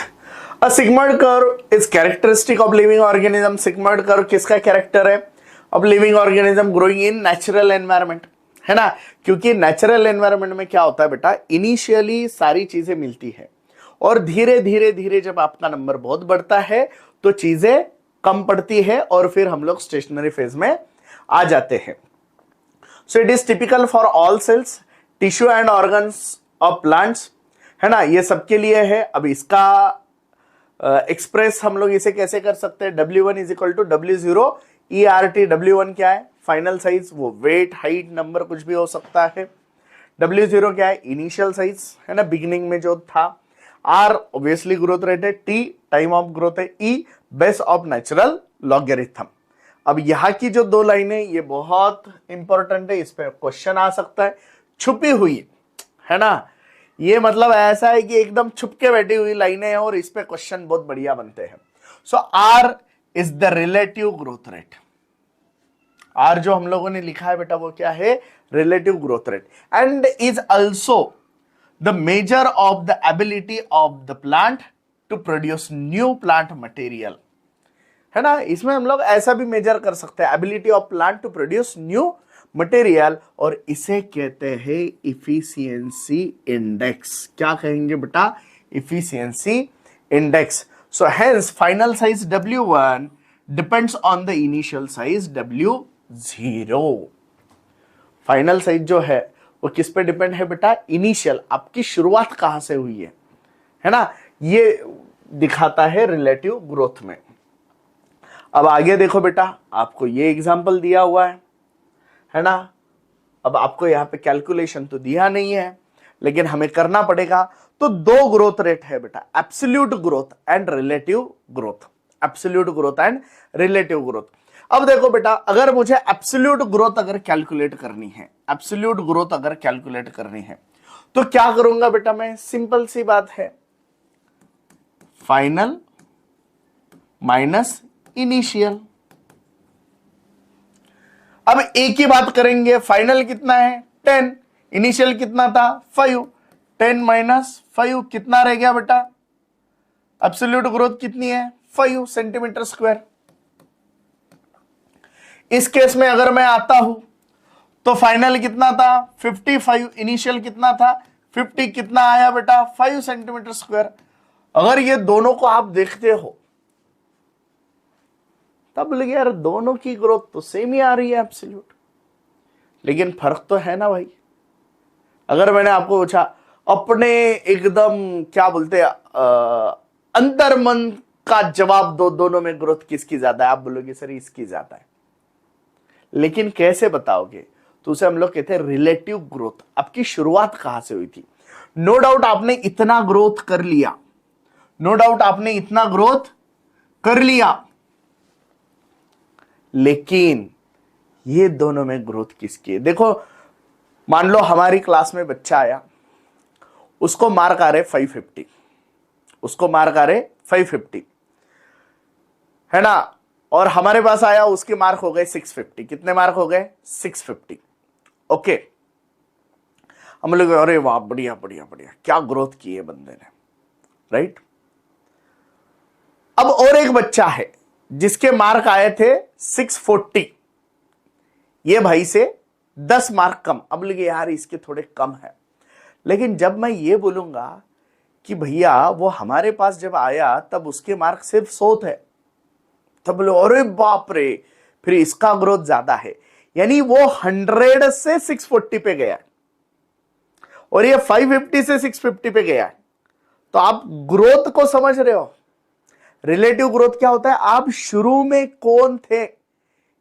a sigmoid curve is characteristic of living organism. Sigmoid curve किसका कैरेक्टर है, of living organism growing in natural environment, है ना। क्योंकि नेचुरल एनवायरनमेंट में क्या होता है बेटा, इनिशियली सारी चीजें मिलती है और धीरे धीरे धीरे जब आपका नंबर बहुत बढ़ता है तो चीजें कम पड़ती है और फिर हम लोग स्टेशनरी फेज में आ जाते हैं। So it is typical for all cells, tissue and organs of plants, है ना, ये सबके लिए है। अब इसका एक्सप्रेस हम लोग इसे कैसे कर सकते हैं, W1 is equal to W0 ERT। W1 क्या है, फाइनल साइज, वो वेट, हाइट, नंबर कुछ भी हो सकता है। W0 क्या है, इनिशियल साइज, है ना, बिगिनिंग में जो था। R ऑब्वियसली ग्रोथ रेट है, T टाइम ऑफ ग्रोथ है, E base of natural logarithm. अब यहां की जो दो लाइनें ये बहुत इंपॉर्टेंट है, इस पे क्वेश्चन आ सकता है। छुपी हुई, है ना, ये मतलब ऐसा है कि एकदम छुप के बैठी हुई लाइनें हैं और इस पे क्वेश्चन बहुत बढ़िया बनते हैं। So R is the relative growth rate. R जो हम लोगों ने लिखा है बेटा वो क्या है, relative growth rate, and is also the measure of the ability of the plant to produce new plant material, है ना। इसमें हम लोग ऐसा भी मेजर कर सकते हैं, ability of plant to produce new material, और इसे कहते हैं इफिशियंसी इंडेक्स। क्या कहेंगे बेटा, efficiency index. So hence final size W1 depends on the initial size W0। Final size जो है वो किस पे डिपेंड है बेटा, इनिशियल, आपकी शुरुआत कहां से हुई है ना, ये दिखाता है रिलेटिव ग्रोथ में। अब आगे देखो बेटा, आपको ये एग्जांपल दिया हुआ है ना। अब आपको यहाँ पे कैलकुलेशन तो दिया नहीं है लेकिन हमें करना पड़ेगा। तो दो ग्रोथ रेट है बेटा, absolute growth and relative growth, absolute growth and relative growth. अब देखो बेटा, अगर मुझे एब्सोल्यूट ग्रोथ अगर कैलकुलेट करनी है, एब्सोल्यूट ग्रोथ अगर कैलकुलेट करनी है तो क्या करूंगा बेटा, मैं सिंपल सी बात है, फाइनल माइनस इनिशियल। अब एक ही बात करेंगे, फाइनल कितना है 10, इनिशियल कितना था 5, 10 माइनस 5 कितना रह गया बेटा, एब्सोल्यूट ग्रोथ कितनी है 5 सेंटीमीटर स्क्वायर। इस केस में अगर मैं आता हूं तो फाइनल कितना था 55, इनिशियल कितना था 50, कितना आया बेटा 5 सेंटीमीटर स्क्वायर। अगर ये दोनों को आप देखते हो तब लगे यार दोनों की ग्रोथ तो सेम ही आ रही है एब्सोल्यूट, लेकिन फर्क तो है ना भाई। अगर मैंने आपको पूछा अपने एकदम क्या बोलते हैं अंतर मन का जवाब दो, दोनों में ग्रोथ किसकी ज्यादा है, आप बोलोगे सर इसकी ज्यादा है, लेकिन कैसे बताओगे, तो उसे हम लोग कहते हैं रिलेटिव ग्रोथ। आपकी शुरुआत कहां से हुई थी। नो डाउट आपने इतना ग्रोथ कर लिया, नो डाउट आपने इतना ग्रोथ कर लिया, लेकिन ये दोनों में ग्रोथ किसकी है। देखो मान लो हमारी क्लास में बच्चा आया, उसको मार्क आ रहे 550, उसको मार्क आ रहे 550, है ना, और हमारे पास आया उसके मार्क हो गए 650। कितने मार्क हो गए 650। ओके, हम लोग अरे वाह बढ़िया बढ़िया बढ़िया, क्या ग्रोथ की है बंदे ने, राइट। अब और एक बच्चा है जिसके मार्क आए थे 640, ये भाई से 10 मार्क कम। अब लगे यार इसके थोड़े कम है, लेकिन जब मैं ये बोलूंगा कि भैया वो हमारे पास जब आया तब उसके मार्क सिर्फ 100 थे, तब बोले अरे बाप रे, फिर इसका ग्रोथ ज्यादा है। यानी वो 100 से 640 पे गया और ये 550 से 650 पे गया है। तो आप ग्रोथ को समझ रहे हो। रिलेटिव ग्रोथ क्या होता है, आप शुरू में कौन थे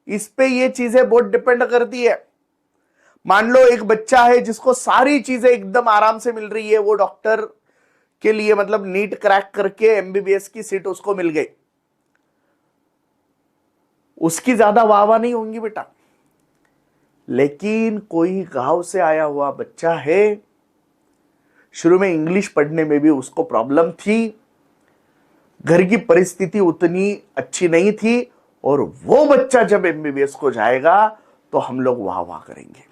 इस पे ये चीजें बहुत डिपेंड करती है। मान लो एक बच्चा है जिसको सारी चीजें एकदम आराम से मिल रही है, वो डॉक्टर के लिए मतलब नीट क्रैक करके एमबीबीएस की सीट उसको मिल गई, उसकी ज्यादा वाहवाही नहीं होंगी बेटा। लेकिन कोई गांव से आया हुआ बच्चा है, शुरू में इंग्लिश पढ़ने में भी उसको प्रॉब्लम थी, घर की परिस्थिति उतनी अच्छी नहीं थी, और वो बच्चा जब एमबीबीएस को जाएगा तो हम लोग वाह वाह करेंगे।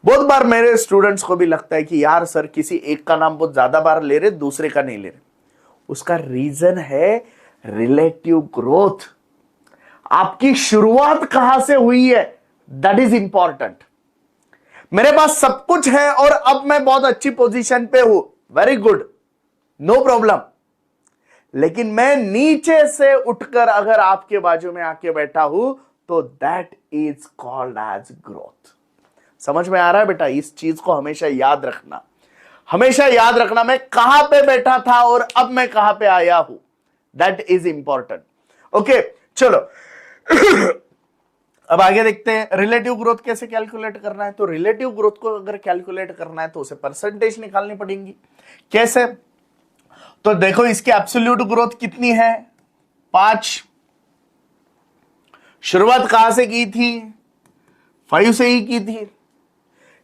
बहुत बार मेरे स्टूडेंट्स को भी लगता है कि यार सर किसी एक का नाम बहुत ज्यादा बार ले रहे, दूसरे का नहीं ले रहे। उसका रीजन है रिलेटिव ग्रोथ। आपकी शुरुआत कहां से हुई है, दैट इज इंपॉर्टेंट। मेरे पास सब कुछ है और अब मैं बहुत अच्छी पोजीशन पे हूं, वेरी गुड, नो प्रॉब्लम। लेकिन मैं नीचे से उठकर अगर आपके बाजू में आके बैठा हूं तो that is called as growth. समझ में आ रहा है बेटा? इस चीज को हमेशा याद रखना, हमेशा याद रखना, मैं कहां पे बैठा था और अब मैं कहां पे आया हूं, दैट इज इंपॉर्टेंट। ओके चलो अब आगे देखते हैं रिलेटिव ग्रोथ कैसे कैलकुलेट करना है। तो रिलेटिव ग्रोथ को अगर कैलकुलेट करना है तो उसे परसेंटेज निकालनी पड़ेगी। कैसे? तो देखो इसकी एब्सोल्यूट ग्रोथ कितनी है, 5। शुरुआत कहां से की थी, 5 से ही की थी,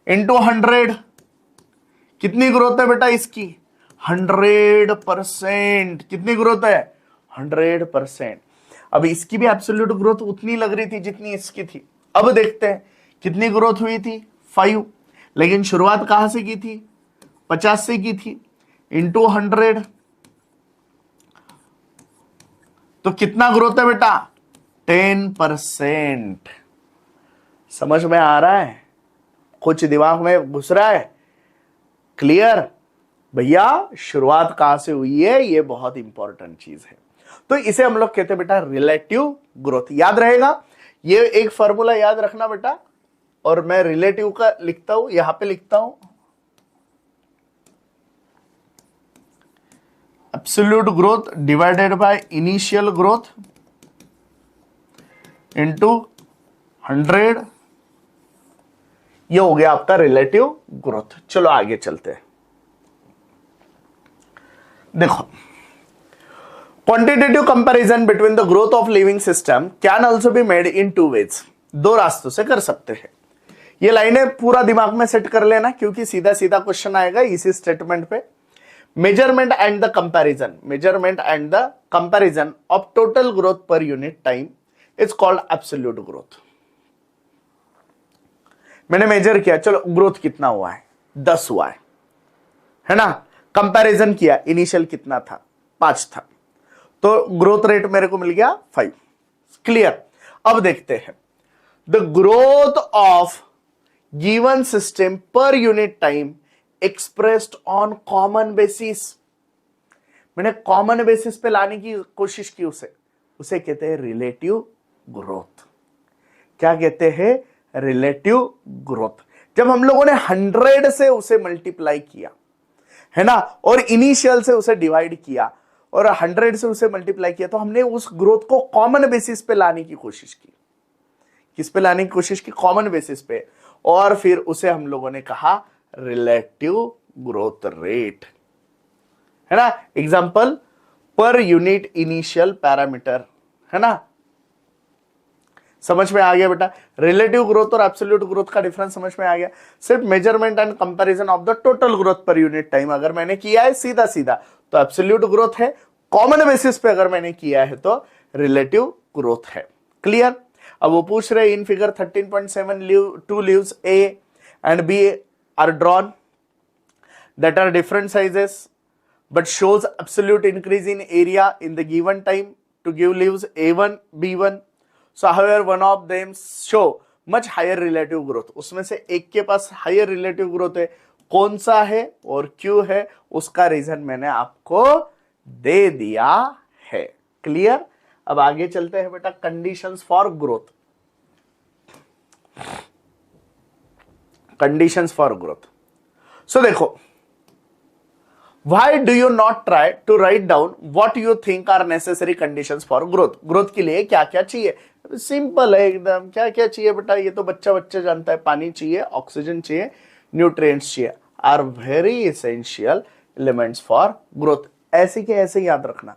इंटू 100। कितनी ग्रोथ है बेटा इसकी, 100%। कितनी ग्रोथ है, 100%। अब इसकी भी एब्सोल्यूट ग्रोथ उतनी लग रही थी जितनी इसकी थी। अब देखते हैं कितनी ग्रोथ हुई थी, 5। लेकिन शुरुआत कहां से की थी, 50 से की थी, इंटू 100। तो कितना ग्रोथ है बेटा, 10%। समझ में आ रहा है, कुछ दिमाग में घुस रहा है, क्लियर? भैया शुरुआत कहां से हुई है, ये बहुत इंपॉर्टेंट चीज है। तो इसे हम लोग कहते हैं बेटा रिलेटिव ग्रोथ। याद रहेगा, ये एक फॉर्मूला याद रखना बेटा। और मैं रिलेटिव का लिखता हूं, यहां पे लिखता हूं absolute growth divided by initial growth into 100। ये हो गया आपका रिलेटिव ग्रोथ। चलो आगे चलते हैं। देखो, quantitative comparison between the growth of living system can also be made in 2 ways. 2 रास्तों से कर सकते हैं। ये लाइनें पूरा दिमाग में सेट कर लेना, क्योंकि सीधा सीधा क्वेश्चन आएगा इसी स्टेटमेंट पे। Measurement and the comparison, measurement and the comparison of total growth per unit time is called absolute growth. मैंने मेजर किया, चलो ग्रोथ कितना हुआ है, 10 हुआ है ना। कंपैरिजन किया, इनिशियल कितना था, 5 था, तो ग्रोथ रेट मेरे को मिल गया 5। क्लियर? अब देखते हैं the growth of given system per unit time expressed on common basis. मैंने कॉमन बेसिस पे लाने की कोशिश की, उसे कहते हैं रिलेटिव ग्रोथ। क्या कहते हैं, रिलेटिव ग्रोथ। जब हम लोगों ने 100 से उसे मल्टीप्लाई किया है ना, और इनिशियल से उसे डिवाइड किया और 100 से उसे मल्टीप्लाई किया, तो हमने उस ग्रोथ को कॉमन बेसिस पे लाने की कोशिश की। किस पे लाने की कोशिश की, कॉमन बेसिस पे। और फिर उसे हम लोगों ने कहा रिलेटिव ग्रोथ रेट, है ना। Example, per unit initial parameter, है ना। समझ में आ गया बेटा? रिलेटिव ग्रोथ और एब्सोल्यूट ग्रोथ का डिफरेंस समझ में आ गया। सिर्फ measurement and comparison of the total growth per unit time अगर मैंने किया है सीधा सीधा तो एब्सोल्यूट ग्रोथ है, कॉमन बेसिस पे अगर मैंने किया है तो रिलेटिव ग्रोथ है। क्लियर? अब वो पूछ रहे in figure 13.7 2 leaves A and B are drawn that are different sizes but shows absolute increase in area in the given time to give leaves A1, B1. So however one of them show much higher relative growth, उसमें से एक के पास higher relative growth है, कौन सा है और क्यों है उसका रीजन मैंने आपको दे दिया है। क्लियर? अब आगे चलते हैं बेटा, conditions for growth. Conditions for growth, so देखो, why do you not try to write down what you think are necessary conditions for growth? Growth के लिए क्या क्या चाहिए? सिंपल है एकदम, क्या क्या चाहिए बेटा, ये तो बच्चा बच्चा जानता है। पानी चाहिए, ऑक्सीजन चाहिए, न्यूट्रिएंट्स चाहिए, are very essential elements for growth. ऐसे के ऐसे याद रखना,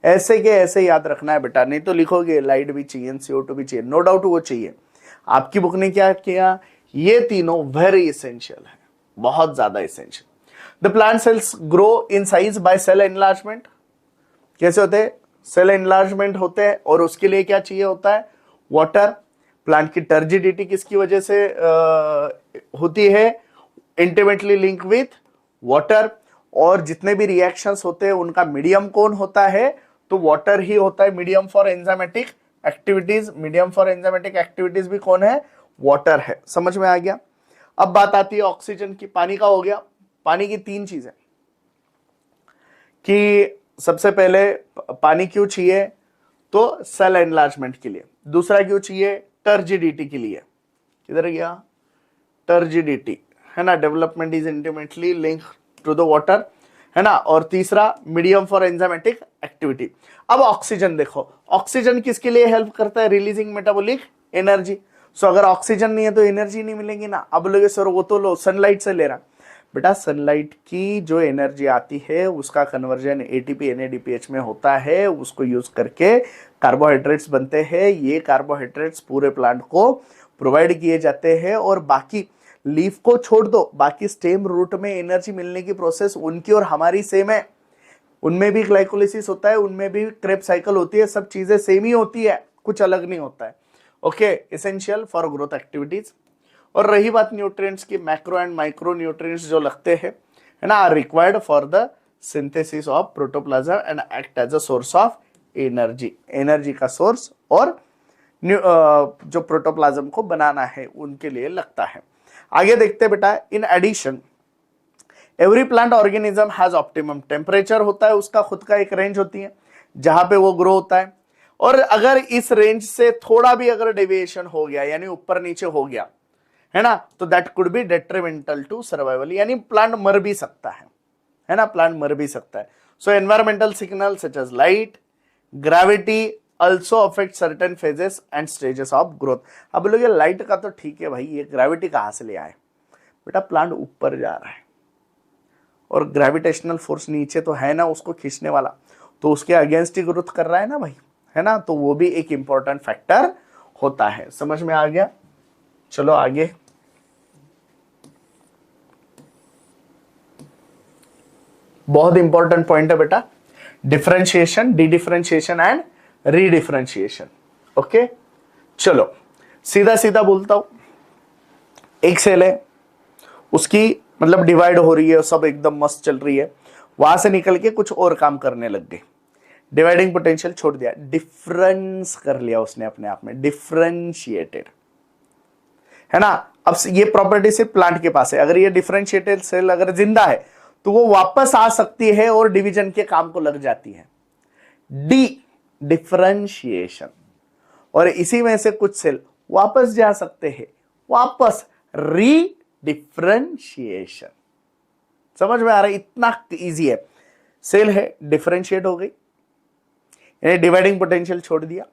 ऐसे के ऐसे याद रखना है बेटा, नहीं तो लिखोगे लाइट भी चाहिए, CO2 भी चाहिए, नो डाउट वो चाहिए। आपकी बुक ने क्या किया, ये तीनों वेरी एसेंशियल है, बहुत ज्यादा essential. The plant cells grow in size by cell enlargement. कैसे होते हैं? सेल एनलार्जमेंट होते हैं, और उसके लिए क्या चाहिए होता है? वाटर। प्लांट की टर्जिडिटी किसकी वजह से होती है? Intimately link with water. और जितने भी रिएक्शंस होते हैं उनका मीडियम कौन होता है? तो वाटर ही होता है medium for enzymatic activities. Medium for enzymatic activities भी कौन है? वाटर है। समझ में आ गया? अब बात आती है ऑक्सीजन की। पानी का हो गया। पानी की तीन चीजें कि सबसे पहले पानी क्यों चाहिए? तो सेल एनलार्जमेंट के लिए। दूसरा क्यों चाहिए? टर्जिडिटी के लिए। किधर गया? टर्जिडिटी, है ना, development is intimately link to the water, है ना। और तीसरा मीडियम फॉर एंजाइमेटिक एक्टिविटी। अब ऑक्सीजन देखो, ऑक्सीजन किसके लिए हेल्प करता है? Releasing metabolic energy. सो अगर ऑक्सीजन नहीं है तो एनर्जी नहीं मिलेगी ना। अब लोगे सर वो तो लो सनलाइट से ले रहा। बेटा सनलाइट की जो एनर्जी आती है उसका कन्वर्जन एटीपी NADPH में होता है, उसको यूज करके कार्बोहाइड्रेट्स बनते हैं। ये कार्बोहाइड्रेट्स पूरे प्लांट को प्रोवाइड किए जाते हैं। और बाकी लीफ को छोड़ दो, बाकी स्टेम रूट में एनर्जी मिलने की प्रोसेस उनकी और हमारी सेम है। उनमें भी ग्लाइकोलिसिस होता है, उनमें भी क्रेब्स साइकिल होती है, सब चीजें सेम ही होती है, कुछ अलग नहीं होता है। Okay, essential for growth activities. और रही बात न्यूट्रिएंट्स की, मैक्रो एंड माइक्रो न्यूट्रिएंट्स जो लगते हैं, है ना, are required for the synthesis of protoplasm and act as a source of energy. Energy का सोर्स और जो प्रोटोप्लाज्म को बनाना है उनके लिए लगता है। आगे देखते हैं बेटा, in addition every plant organism has optimum temperature होता है, उसका खुद का एक रेंज होती है जहां पे वो ग्रो होता है। और अगर इस रेंज से थोड़ा भी अगर डेविएशन हो गया, यानी ऊपर नीचे हो गया, है ना, तो that could be detrimental to survival, यानी प्लांट मर भी सकता है ना, प्लांट मर भी सकता है। So environmental signal such as light, gravity also affect certain phases and stages of growth। अब लोग ये लाइट का तो ठीक है भाई, ये ग्रेविटी कहां से ले आए? बेटा प्लांट ऊपर जा रहा है और ग्रेविटेशनल फोर्स नीचे तो है ना उसको खींचने वाला, तो उसके अगेंस्ट ही ग्रोथ कर रहा है ना भाई, है ना, तो वो भी एक इंपॉर्टेंट फैक्टर होता है। समझ में आ गया? चलो आगे। बहुत इंपॉर्टेंट पॉइंट है बेटा, differentiation, D differentiation and रीडिफरेंशिएशन। Okay, चलो सीधा सीधा बोलता हूं। एक सेल है, उसकी मतलब डिवाइड हो रही है, सब एकदम मस्त चल रही है, वहां से निकल के कुछ और काम करने लग गई, डिवाइडिंग पोटेंशियल छोड़ दिया, डिफरेंस कर लिया उसने अपने आप में, डिफरेंशिएटेड, है ना। अब ये प्रॉपर्टी सिर्फ प्लांट के पास है। अगर ये डिफरेंशिएटेड सेल अगर जिंदा है तो वो वापस आ सकती है और डिवीजन के काम को लग जाती है, डी डिफरेंशिएशन। और इसी में से कुछ सेल वापस जा सकते हैं, वापस री डिफरेंशिएशन। समझ में आ रहा है? इतना इजी है। सेल है, डिफरेंशिएट हो गई, यानी डिवाइडिंग पोटेंशियल छोड़ दिया,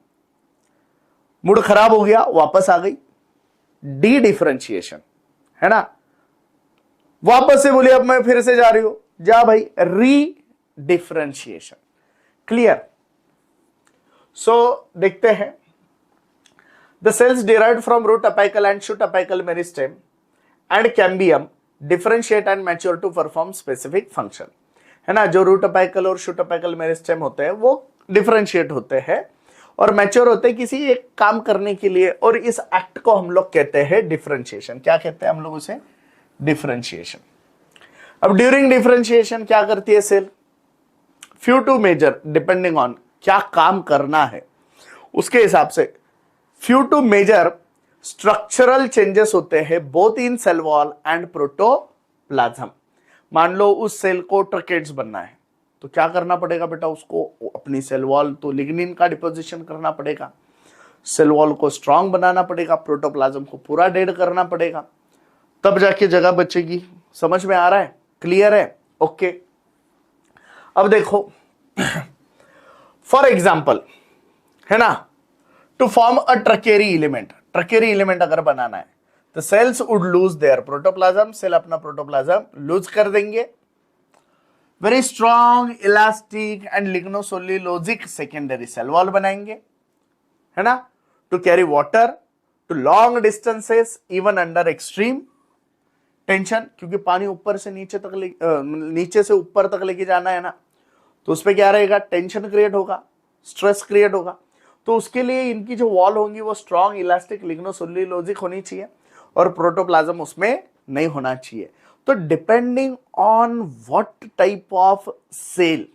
मूड खराब हो गया, वापस आ गई, डी डिफरेंशिएशन, है ना। वापस से बोली अब मैं फिर से जा रही हूं, जा भाई, री डिफरेंशिएशन। क्लियर? सो देखते हैं, the cells derived from root apical and shoot apical meristem and cambium differentiate and mature to perform specific function, है ना। जो रूट अपाइकल और शूट अपाइकल मेरिस्टेम होते हैं वो डिफरेंशिएट होते हैं और मैच्योर होते हैं किसी एक काम करने के लिए, और इस एक्ट को हम लोग कहते हैं डिफरेंशिएशन। क्या कहते हैं हम लोग उसे? डिफरेंशिएशन। अब ड्यूरिंग डिफरेंशिएशन क्या करती है cell? Few to major, depending on क्या काम करना है उसके हिसाब से, few to major structural changes होते हैं both in cell wall and protoplasm. मान लो उस सेल को ट्रकेट्स बनना है तो क्या करना पड़ेगा बेटा, उसको अपनी सेल वॉल तो लिग्निन का डिपोजिशन करना पड़ेगा, सेल वॉल को स्ट्रांग बनाना पड़ेगा, प्रोटोप्लाज्म को पूरा डेड करना पड़ेगा, तब जाके जगह बचेगी। समझ में आ रहा है? क्लियर है? ओके। अब देखो फॉर एग्जाम्पल है ना, to form a tracheary element अगर बनाना है तो cells would lose their protoplasm, cell अपना प्रोटोप्लाज्म लूज कर देंगे। Very strong elastic and lignocellulosic secondary cell wall बनाएंगे, है ना, to carry water to long distances even under extreme tension, क्योंकि पानी ऊपर से नीचे तक नीचे से ऊपर तक लेके जाना है ना, तो उस पर क्या रहेगा, टेंशन क्रिएट होगा, स्ट्रेस क्रिएट होगा। तो उसके लिए इनकी जो वॉल होंगी वो स्ट्रॉन्ग इलास्टिक लिग्नोसोल्यूलोजिक होनी चाहिए और प्रोटोप्लाज्म उसमें नहीं होना चाहिए। तो depending on what type of cell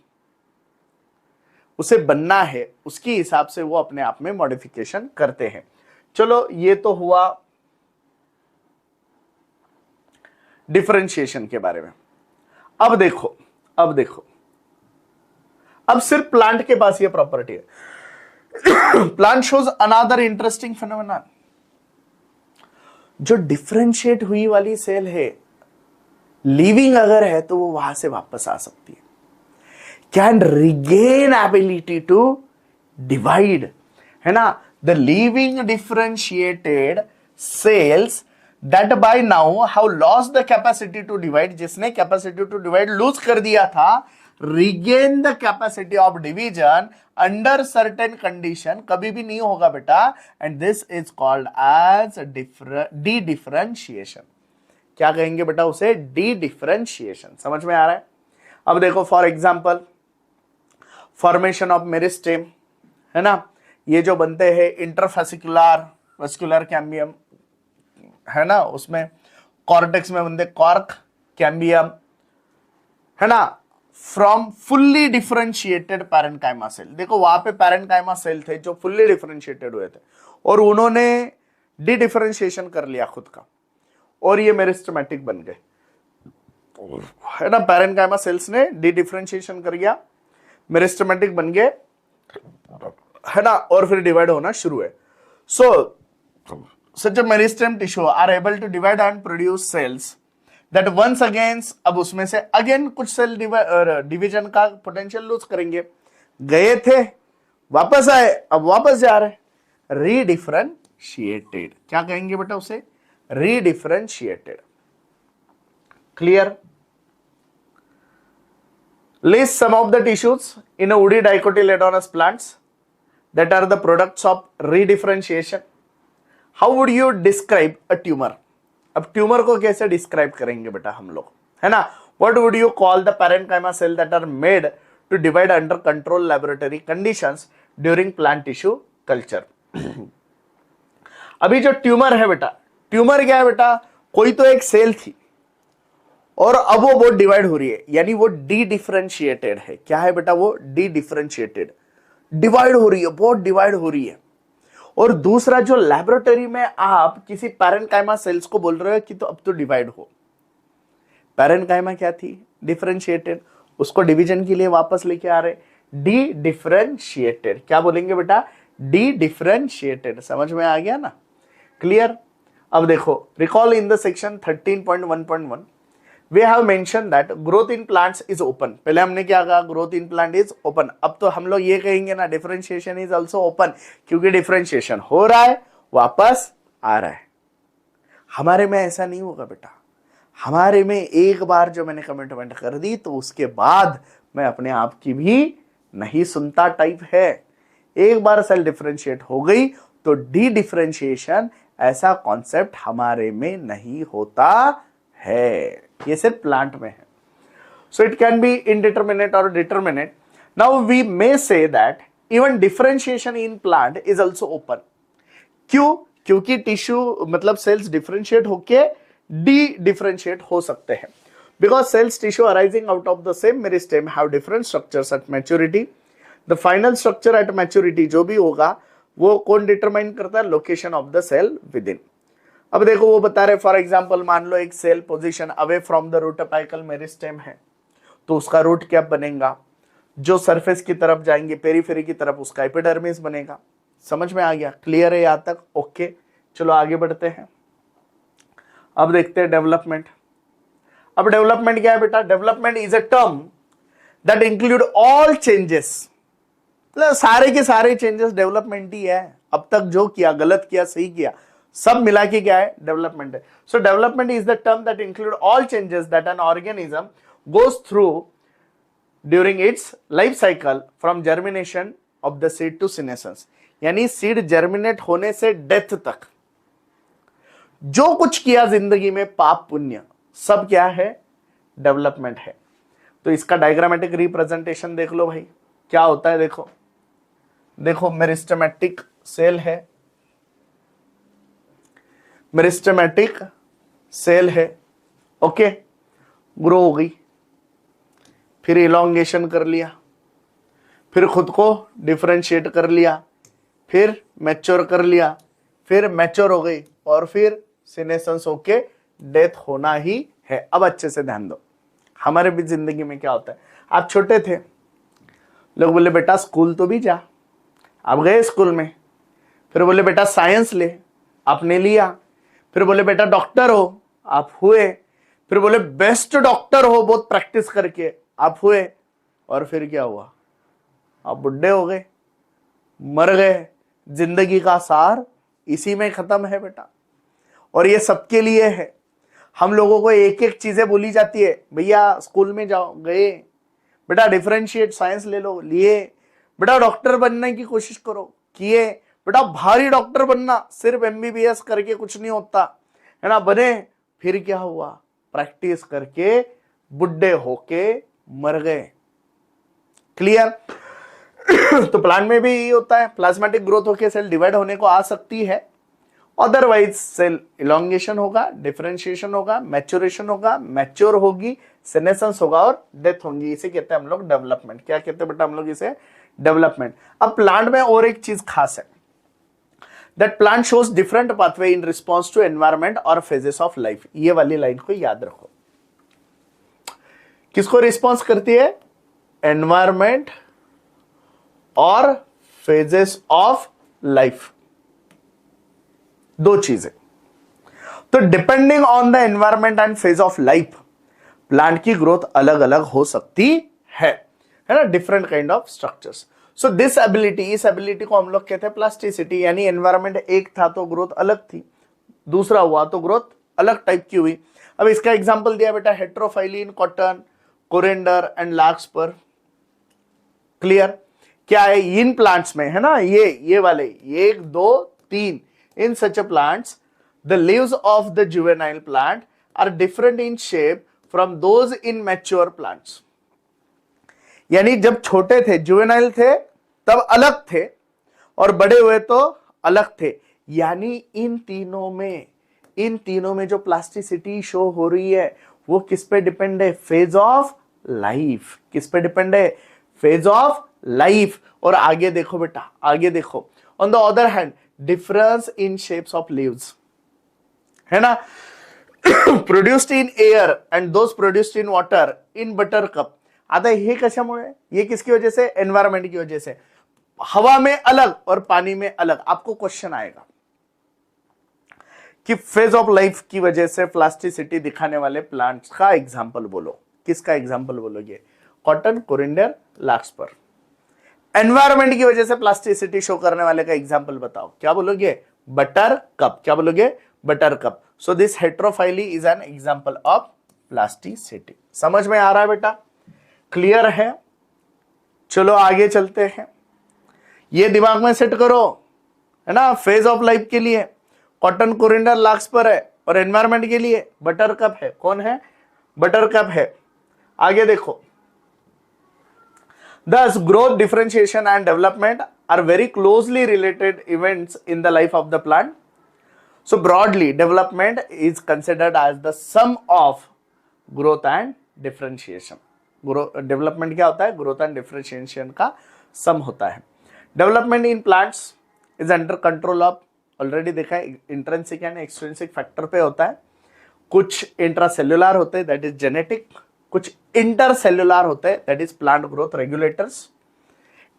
उसे बनना है उसके हिसाब से वो अपने आप में मॉडिफिकेशन करते हैं। चलो ये तो हुआ डिफरेंशिएशन के बारे में। अब देखो अब सिर्फ प्लांट के पास ये प्रॉपर्टी है। Plant shows another interesting phenomenon. जो डिफरेंशिएट हुई वाली सेल है, लिविंग अगर है तो वो वहां से वापस आ सकती है, can regain ability to divide, है ना। The living differentiated cells that by now have lost the capacity to divide, जिसने कैपेसिटी टू डिवाइड लूज कर दिया था, regain the capacity of division under certain condition, कभी भी नहीं होगा बेटा, and this is called as dedifferentiation. क्या कहेंगे बेटा उसे? Dedifferentiation. समझ में आ रहा है? अब देखो for example formation of meristem, है ना, ये जो बनते हैं इंटरफेसिकुलर वेस्कुलर कैम्बियम, है ना, उसमें कॉर्टेक्स में बनते कॉर्क कैम्बियम, है ना, from fully differentiated parenchyma cell. देखो वहां पे पैरेन्काइमा सेल थे जो फुल्ली डिफरेंशिएटेड हुए थे और उन्होंने डी डिफरेंशिएशन कर लिया खुद का और ये मेरिस्टेमेटिक बन गए, है ना। पैरेन्काइमा सेल्स ने डी डिफरेंशिएशन कर गया, मेरिस्टेमेटिक बन गए, है ना, और फिर डिवाइड होना शुरू है। सो such a meristem tissue are able to divide and produce cells that once again, अब उसमें से अगेन कुछ सेल डिवीजन का पोटेंशियल लूज करेंगे, गए थे वापस आए, अब वापस जा रहे, रीडिफरेंशिएटेड। क्या कहेंगे बेटा उसे? रीडिफरेंशिएटेड। Clear? List some of the tissues in a woody dicotyledonous plants that are the products of redifferentiation. How would you describe a tumor? अब ट्यूमर को कैसे डिस्क्राइब करेंगे बेटा हम लोग, है ना? What would you call the parenchyma cell that are made to divide under controlled laboratory conditions during plant tissue culture? अभी जो ट्यूमर है बेटा, ट्यूमर क्या है बेटा? कोई तो एक सेल थी और अब वो बहुत डिवाइड हो रही है, यानी वो डी डिफरेंशिएटेड है। क्या है बेटा? वो डी डिफरेंशिएटेड, डिवाइड हो रही है, बहुत डिवाइड हो रही है। और दूसरा जो लैबोरेटरी में आप किसी पैरेन्काइमा सेल्स को बोल रहे हो कि तो अब तो डिवाइड हो, पैरेन्काइमा क्या थी? डिफरेंशिएटेड, उसको डिवीजन के लिए वापस लेके आ रहे, डी डिफरेंशिएटेड। क्या बोलेंगे बेटा? D differentiated. समझ में आ गया ना? क्लियर? अब देखो, recall in the section 13.1.1 we have mentioned that growth in plants is open। पहले हमने क्या कहा? growth in plant is open। अब तो हम लोग ये कहेंगे ना, differentiation is also open, क्योंकि differentiation हो रहा है, वापस आ रहा है। हमारे में ऐसा नहीं होगा बेटा, हमारे में एक बार जो मैंने कमिटमेंट कर दी तो उसके बाद मैं अपने आप की भी नहीं सुनता टाइप है। एक बार सेल डिफरेंशिएट हो गई तो डी डिफरेंशिएशन ऐसा कॉन्सेप्ट हमारे में नहीं होता है, ये सिर्फ प्लांट में है। So it can be indeterminate और determinate. Now we may say that even differentiation in plant is also open. क्यों? क्योंकि टिश्यू मतलब सेल्स डिफरेंशिएट होके डी डिफरेंशिएट हो सकते हैं, because cells tissue arising out of the same meristem have different structures at maturity. The final structure at maturity जो भी होगा वो कौन डिटरमाइन करता है? Location of the cell within. अब देखो वो बता रहे फॉर एग्जांपल मान लो एक cell position away from the root apical meristem है, तो उसका रूट क्या बनेगा? जो सरफेस की तरफ जाएंगे पेरीफेरी की तरफ उसका एपिडर्मिस बनेगा। समझ में आ गया? क्लियर है यहां तक? ओके, चलो आगे बढ़ते हैं। अब देखते हैं डेवलपमेंट। अब डेवलपमेंट क्या है बेटा? Development is a term that include all changes, मतलब सारे के सारे चेंजेस डेवलपमेंट ही है। अब तक जो किया, गलत किया, सही किया, सब मिला के क्या है? डेवलपमेंट है। So development is the term that include all changes that an organism goes through during its life cycle from germination of the seed to senescence. यानी सीड जर्मिनेट होने से डेथ तक जो कुछ किया जिंदगी में, पाप पुण्य, सब क्या है? डेवलपमेंट है। तो इसका डायग्रामेटिक रिप्रेजेंटेशन देख लो भाई, क्या होता है? देखो देखो मेरिस्टेमेटिक सेल है, मेरिस्टेमेटिक सेल है, ओके, ग्रो हो गई, फिर इलॉन्गेशन कर लिया, फिर खुद को डिफरेंशिएट कर लिया, फिर मैच्योर कर लिया, फिर मैच्योर हो गई और फिर सीनेसेंस होके डेथ होना ही है। अब अच्छे से ध्यान दो, हमारे भी जिंदगी में क्या होता है? आप छोटे थे, लोग बोले बेटा स्कूल तो भी जा, आप गए स्कूल में, फिर बोले बेटा साइंस ले, आपने लिया, फिर बोले बेटा डॉक्टर हो, आप हुए, फिर बोले बेस्ट डॉक्टर हो बहुत प्रैक्टिस करके, आप हुए, और फिर क्या हुआ? आप बुढ़े हो गए, मर गए। जिंदगी का सार इसी में खत्म है बेटा, और ये सबके लिए है। हम लोगों को एक एक चीजें बोली जाती है, भैया स्कूल में जाओ, गए, बेटा डिफरेंशिएट साइंस ले लो, लिए, बेटा डॉक्टर बनने की कोशिश करो, किए, बेटा भारी डॉक्टर बनना, सिर्फ एमबीबीएस करके कुछ नहीं होता है ना, बने, फिर क्या हुआ? प्रैक्टिस करके बुढ़े होके मर गए। क्लियर? तो प्लांट में भी ये होता है, प्लाज्मेटिक ग्रोथ होके सेल डिवाइड होने को आ सकती है, अदरवाइज सेल इलॉन्गेशन होगा, डिफरेंशिएशन होगा, मैच्योरेशन होगा, मैच्योर होगी, सेनेसेंस होगा और डेथ होगी। इसे कहते हैं हम लोग डेवलपमेंट। क्या कहते हैं बेटा हम लोग इसे? डेवलपमेंट। अब प्लांट में और एक चीज खास है, that plant shows different pathway in response to environment और फेजेस ऑफ लाइफ। ये वाली लाइन को याद रखो, किसको रिस्पॉन्स करती है? एनवायरमेंट और फेजेस ऑफ लाइफ, दो चीजें। तो depending on the environment and phase of life plant की ग्रोथ अलग अलग हो सकती है ना, different kind of structures. So this ability, इस एबिलिटी को हम लोग कहते हैं प्लास्टिसिटी। यानी एनवायरमेंट एक था तो ग्रोथ अलग थी, दूसरा हुआ तो ग्रोथ अलग टाइप की हुई। अब इसका एग्जांपल दिया बेटा heterophylly in cotton, coriander and larkspur. Clear? क्या है इन प्लांट्स में, है ना, ये वाले 1 2 3, in such a plants the leaves of the juvenile plant are different in shape from those in mature plants। यानी जब छोटे थे, जुवेनाइल थे, तब अलग थे, और बड़े हुए तो अलग थे। यानी इन तीनों में जो प्लास्टिसिटी शो हो रही है वो किस पे डिपेंड है? Phase of life. किस पे डिपेंड है? Phase of life. और आगे देखो बेटा, आगे देखो, on the other hand difference in shapes of leaves, है ना, produced in air and those produced in water in butter cup. आता है हे कशामुळे? ये किसकी वजह से? एनवायरमेंट की वजह से। हवा में अलग और पानी में अलग। आपको क्वेश्चन आएगा कि फेज ऑफ लाइफ की वजह से प्लास्टिसिटी दिखाने वाले प्लांट्स का एग्जाम्पल बोलो। किसका एग्जाम्पल बोलोगे? Cotton, coriander, लार्कस्पर। एनवायरमेंट की वजह से प्लास्टिसिटी शो करने वाले का एग्जाम्पल बताओ, क्या बोलोगे? Buttercup. क्या बोलोगे? Buttercup. So this heterophylly is an example of plasticity. समझ में आ रहा है बेटा? क्लियर है? चलो आगे चलते हैं। ये दिमाग में सेट करो, है ना, फेज ऑफ लाइफ के लिए कॉटन, कोरिएंडर, लार्कस्पर है, और एनवायरमेंट के लिए बटर कप है। कौन है? बटर कप है। आगे देखो, thus growth, differentiation and development are very closely related events in the life of the plant. So broadly development is considered as the sum of growth and differentiation. Development क्या होता है? Growth and differentiation का सम होता है। Development in plants is under control of, already देखा है, intrinsic and extrinsic factor पे होता है। कुछ इंट्रासेल्युलर होते हैं, दैट इज जेनेटिक। कुछ इंटरसेल्युलर होते हैं, that is plant growth regulators.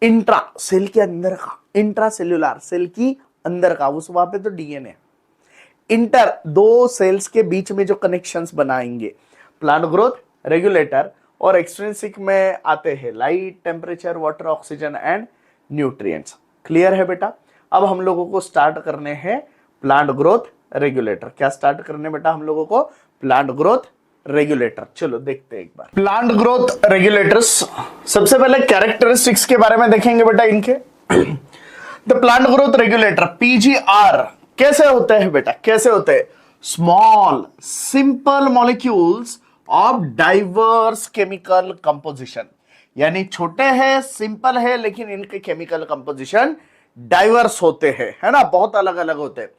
Intra, cell के अंदर का, इंट्रासेल्युलर सेल की अंदर का, उस वहां पे तो डीएनए। इंटर, दो सेल्स के बीच में जो कनेक्शंस बनाएंगे, प्लांट ग्रोथ रेगुलेटर। और एक्सट्रिंसिक में आते हैं light, temperature, water, oxygen and nutrients. Clear है बेटा? अब हम लोगों को स्टार्ट करने हैं प्लांट ग्रोथ रेगुलेटर। क्या स्टार्ट करने बेटा हम लोगों को? Plant growth regulator. चलो देखते हैं एक बार प्लांट ग्रोथ रेगुलेटर्स। सबसे पहले कैरेक्टरिस्टिक्स के बारे में देखेंगे बेटा इनके। The plant growth regulator PGR कैसे होते हैं बेटा? कैसे होते हैं? Small simple molecules of diverse chemical composition, यानी छोटे हैं, सिंपल है, लेकिन इनके केमिकल कंपोजिशन डाइवर्स होते हैं, है ना, बहुत अलग अलग होते हैं।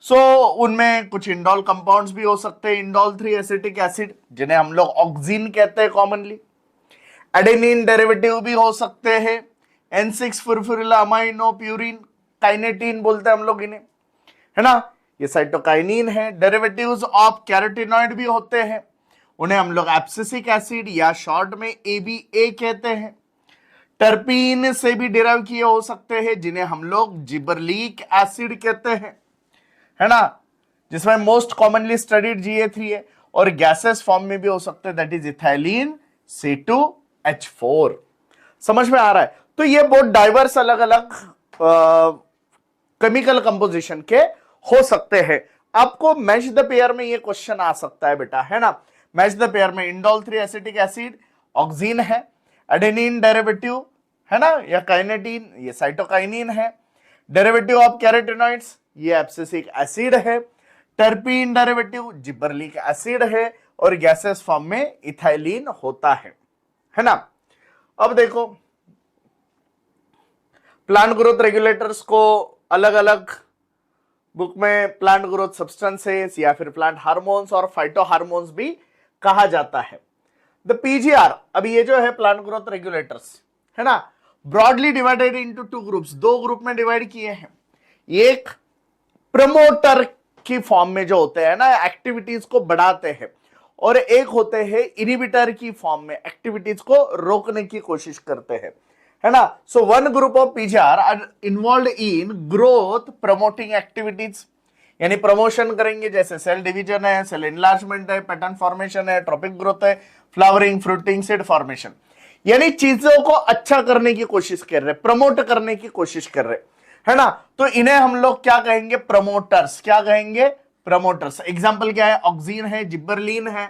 सो उनमें कुछ इंडोल कंपाउंड्स भी हो सकते हैं, इंडोल 3 एसिटिक एसिड, जिन्हें हम लोग ऑक्सीन कहते हैं कॉमनली। एडेनिन डेरिवेटिव भी हो सकते हैं, N6 फुरफुरिला अमाइनो प्यूरिन, काइनेटीन बोलते हैं हम लोग इन्हें, है ना, ये साइटोकाइनिन है। डेरिवेटिव्स ऑफ कैरोटीनॉइड भी होते हैं, उन्हें हम लोग एब्सिसिक एसिड या शॉर्ट में ABA कहते हैं। टर्पीन से भी डिराइव किए हो सकते हैं, जिन्हें हम लोग जिबरलिक एसिड कहते हैं, है ना, जिसमें मोस्ट कॉमनली स्टडीड GA3 है। और गैसेस फॉर्म में भी हो सकते हैं, दैट इज इथाइलिन C2H4। समझ में आ रहा है? तो ये बहुत डाइवर्स अलग अलग केमिकल कंपोजिशन के हो सकते हैं। आपको मैच द पेयर में ये क्वेश्चन आ सकता है बेटा, है ना। मैच द पेयर में इंडोल 3 एसिटिक एसिड ऑक्सीन है, एडेनिन डेरिवेटिव है ना, या काइनेटीन ये साइटोकाइनिन है, डेरिवेटिव ऑफ कैरोटीनॉइड्स ये एब्सिसिक एसिड है, टर्पीन डेरिवेटिव जिबरलिक एसिड है, और गैसेस फॉर्म में इथाइलिन होता है ना। अब देखो प्लांट ग्रोथ रेगुलेटर्स को अलग अलग बुक में प्लांट ग्रोथ सब्सटेंसेस या फिर प्लांट हार्मोन्स और फाइटो हार्मोन्स भी कहा जाता है। द पीजीआर, अब ये जो है प्लांट ग्रोथ रेगुलेटर्स, है ना, broadly divided into 2 groups, 2 group में डिवाइड किए हैं। एक प्रमोटर की फॉर्म में जो होते हैं ना, एक्टिविटीज को बढ़ाते हैं, और एक होते हैं इनहिबिटर की फॉर्म में, एक्टिविटीज को रोकने की कोशिश करते हैं, है ना। So one group of PGR are involve in growth promoting activities, यानी प्रमोशन करेंगे, जैसे सेल डिवीजन है, सेल एनलार्जमेंट है, पैटर्न फॉर्मेशन है, ट्रॉपिक ग्रोथ है, फ्लावरिंग, फ्रूटिंग, सीड फॉर्मेशन, यानी चीजों को अच्छा करने की कोशिश कर रहे, प्रमोट करने की कोशिश कर रहे, है ना। तो इन्हें हम लोग क्या कहेंगे? प्रमोटर्स। क्या कहेंगे? प्रमोटर्स। एग्जाम्पल क्या है? ऑक्सीन है, जिबरलिन है,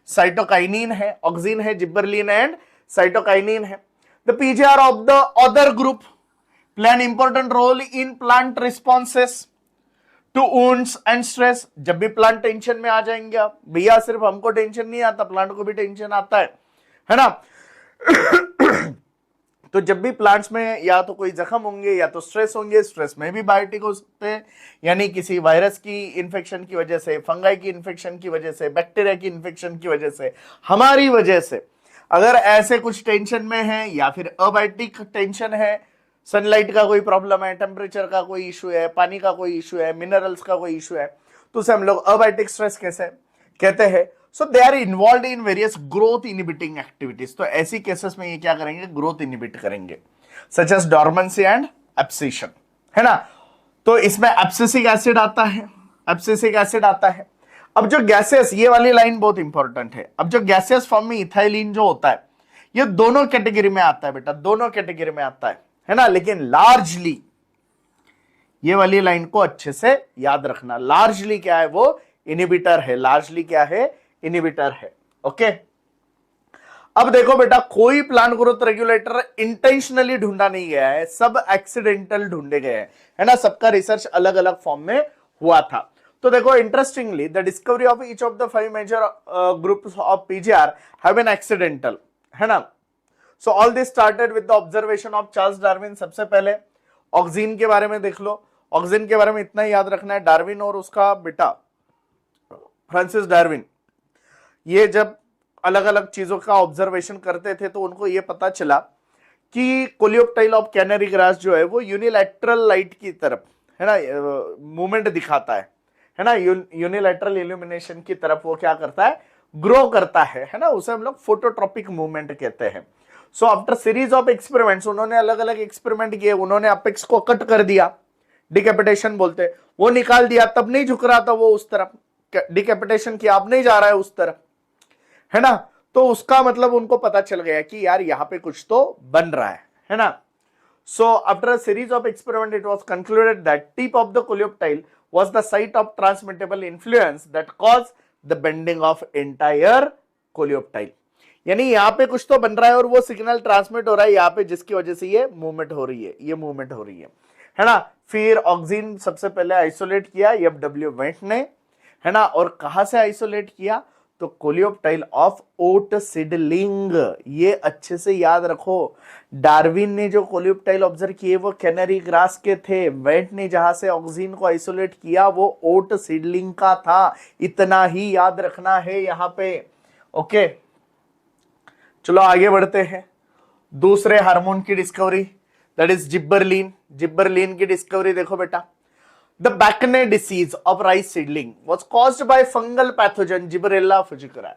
साइटोकाइनिन है, ऑक्सीन है, जिबरलिन एंड साइटोकाइनिन है। The PGR of the other group play an important role in plant responses to wounds and stress. जब भी प्लांट टेंशन में आ जाएंगे, आप भैया सिर्फ हमको टेंशन नहीं आता, प्लांट को भी टेंशन आता है ना। तो जब भी प्लांट्स में या तो कोई जख्म होंगे या तो स्ट्रेस होंगे, स्ट्रेस में भी बायोटिक हो सकते हैं, यानी किसी वायरस की इन्फेक्शन की वजह से, फंगाई की इन्फेक्शन की वजह से, बैक्टीरिया की इन्फेक्शन की वजह से, हमारी वजह से, अगर ऐसे कुछ टेंशन में है या फिर अबायोटिक टेंशन है, सनलाइट का कोई प्रॉब्लम है, टेम्परेचर का कोई इशू है, पानी का कोई इशू है, मिनरल्स का कोई इशू है, तो उसे हम लोग अबायोटिक स्ट्रेस कैसे कहते हैं। So they are involve in various growth inhibiting activities. तो ऐसी केसेस में ये क्या करेंगे? ग्रोथ इनहिबिट करेंगे, such as dormancy and abscission, है ना। तो इसमें एब्सिसिक एसिड आता है, एब्सिसिक एसिड आता है। अब जो गैसेस, ये वाली लाइन बहुत इंपॉर्टेंट है, अब जो गैसेस फॉर्म में इथाइलिन जो होता है, ये दोनों कैटेगरी में आता है बेटा, दोनों कैटेगरी में आता है ना। लेकिन लार्जली, ये वाली लाइन को अच्छे से याद रखना, लार्जली क्या है? वो इनहिबिटर है, लार्जली क्या है? इनहिबिटर है। ओके, अब देखो बेटा, कोई प्लांट ग्रोथ रेगुलेटर इंटेंशनली ढूंढा नहीं गया है, सब एक्सीडेंटल ढूंढे गए हैं, है ना। सबका रिसर्च अलग अलग फॉर्म में हुआ था। तो देखो, interestingly the discovery of each of the 5 major groups of PGR have been accidental, है ना। So all this started with the observation of Charles Darwin. सबसे पहले ऑक्सीन के बारे में देख लो, ऑक्सीन के बारे में इतना ही याद रखना है, डार्विन और उसका बेटा फ्रांसिस डार्विन, ये जब अलग अलग चीजों का ऑब्जर्वेशन करते थे तो उनको ये पता चला कि कोलियोप्टाइल ऑफ कैनरी ग्रास जो है वो यूनिलैटरल लाइट की तरफ, है ना, मूवमेंट दिखाता है ना, यूनिलैटरल इल्यूमिनेशन की तरफ वो क्या करता है, ग्रो करता है ना, उसे हम लोग फोटोट्रॉपिक मूवमेंट कहते हैं। So after series of experiments, उन्होंने अलग अलग एक्सपेरिमेंट किए, उन्होंने अपेक्स को कट कर दिया, डिकैपिटेशन बोलते हैं, वो निकाल दिया, तब नहीं झुक रहा था वो उस तरफ, डिकैपिटेशन किया, अब नहीं जा रहा है उस तरफ, है ना, तो उसका मतलब उनको पता चल गया कि यार यहाँ पे कुछ तो बन रहा है ना। So after a series of experiment it was concluded that tip of the coleoptile was the site of transmittable influence that cause the bending of entire coleoptile. यानी यहाँ पे कुछ तो बन रहा है और वो सिग्नल ट्रांसमिट हो रहा है यहाँ पे, जिसकी वजह से ये मूवमेंट हो रही है, ये मूवमेंट हो रही है ना। फिर ऑक्सीजन सबसे पहले आइसोलेट किया एफडब्ल्यू वेंट ने, है ना, और कहां से आइसोलेट किया, तो कोलियोप्टाइल ऑफ ओट सीडलिंग। ये अच्छे से याद रखो, डार्विन ने जो कोलियोप्टाइल ऑब्जर्व किए वो कैनरी ग्रास के थे, वेंट ने जहां से ऑक्सीजन को आइसोलेट किया वो ओट सीडलिंग का था, इतना ही याद रखना है यहाँ पे। ओके, चलो आगे बढ़ते हैं। दूसरे हार्मोन की discovery, that is gibberellin. Gibberellin की डिस्कवरी देखो बेटा, the bakanae disease of rice seedling was caused by fungal pathogen Gibberella fujikuroi,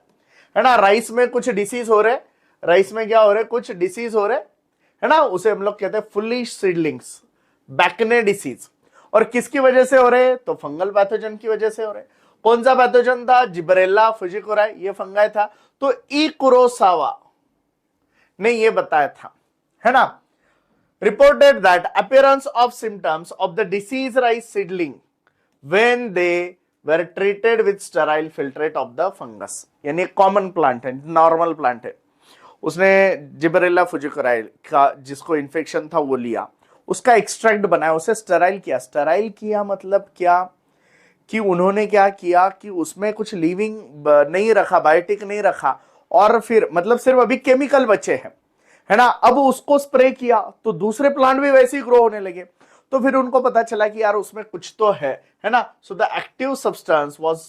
है ना। राइस में कुछ डिसीज हो रहे, राइस में क्या हो रहे, कुछ डिसीज हो रहे, है ना, उसे हम लोग कहते हैं फुलिश सीडलिंग्स, बैकने डिसीज। और किसकी वजह से हो रहे, तो फंगल पैथोजन की वजह से हो रहे। कौन सा पैथोजन था, जिबरेल्ला फुजिकुराई, ये फंगाई था। तो ई कुरोसावा ने ये बताया था, है ना, reported that appearance of symptoms of the disease rice seedling when they were treated with sterile filtrate of the fungus। यानी कॉमन प्लांट है, नॉर्मल प्लांट है, उसने जिबरेल्ला फुजिकुराई का जिसको इन्फेक्शन था वो लिया, उसका एक्सट्रैक्ट बनाया, उसे स्टेराइल किया। स्टेराइल किया मतलब क्या, कि उन्होंने क्या किया कि उसमें कुछ लिविंग नहीं रखा, बायोटिक नहीं रखा, और फिर मतलब सिर्फ अभी केमिकल बचे हैं, है ना। अब उसको स्प्रे किया तो दूसरे प्लांट भी वैसे ही ग्रो होने लगे, तो फिर उनको पता चला कि यार उसमें कुछ तो है ना। So the active substance was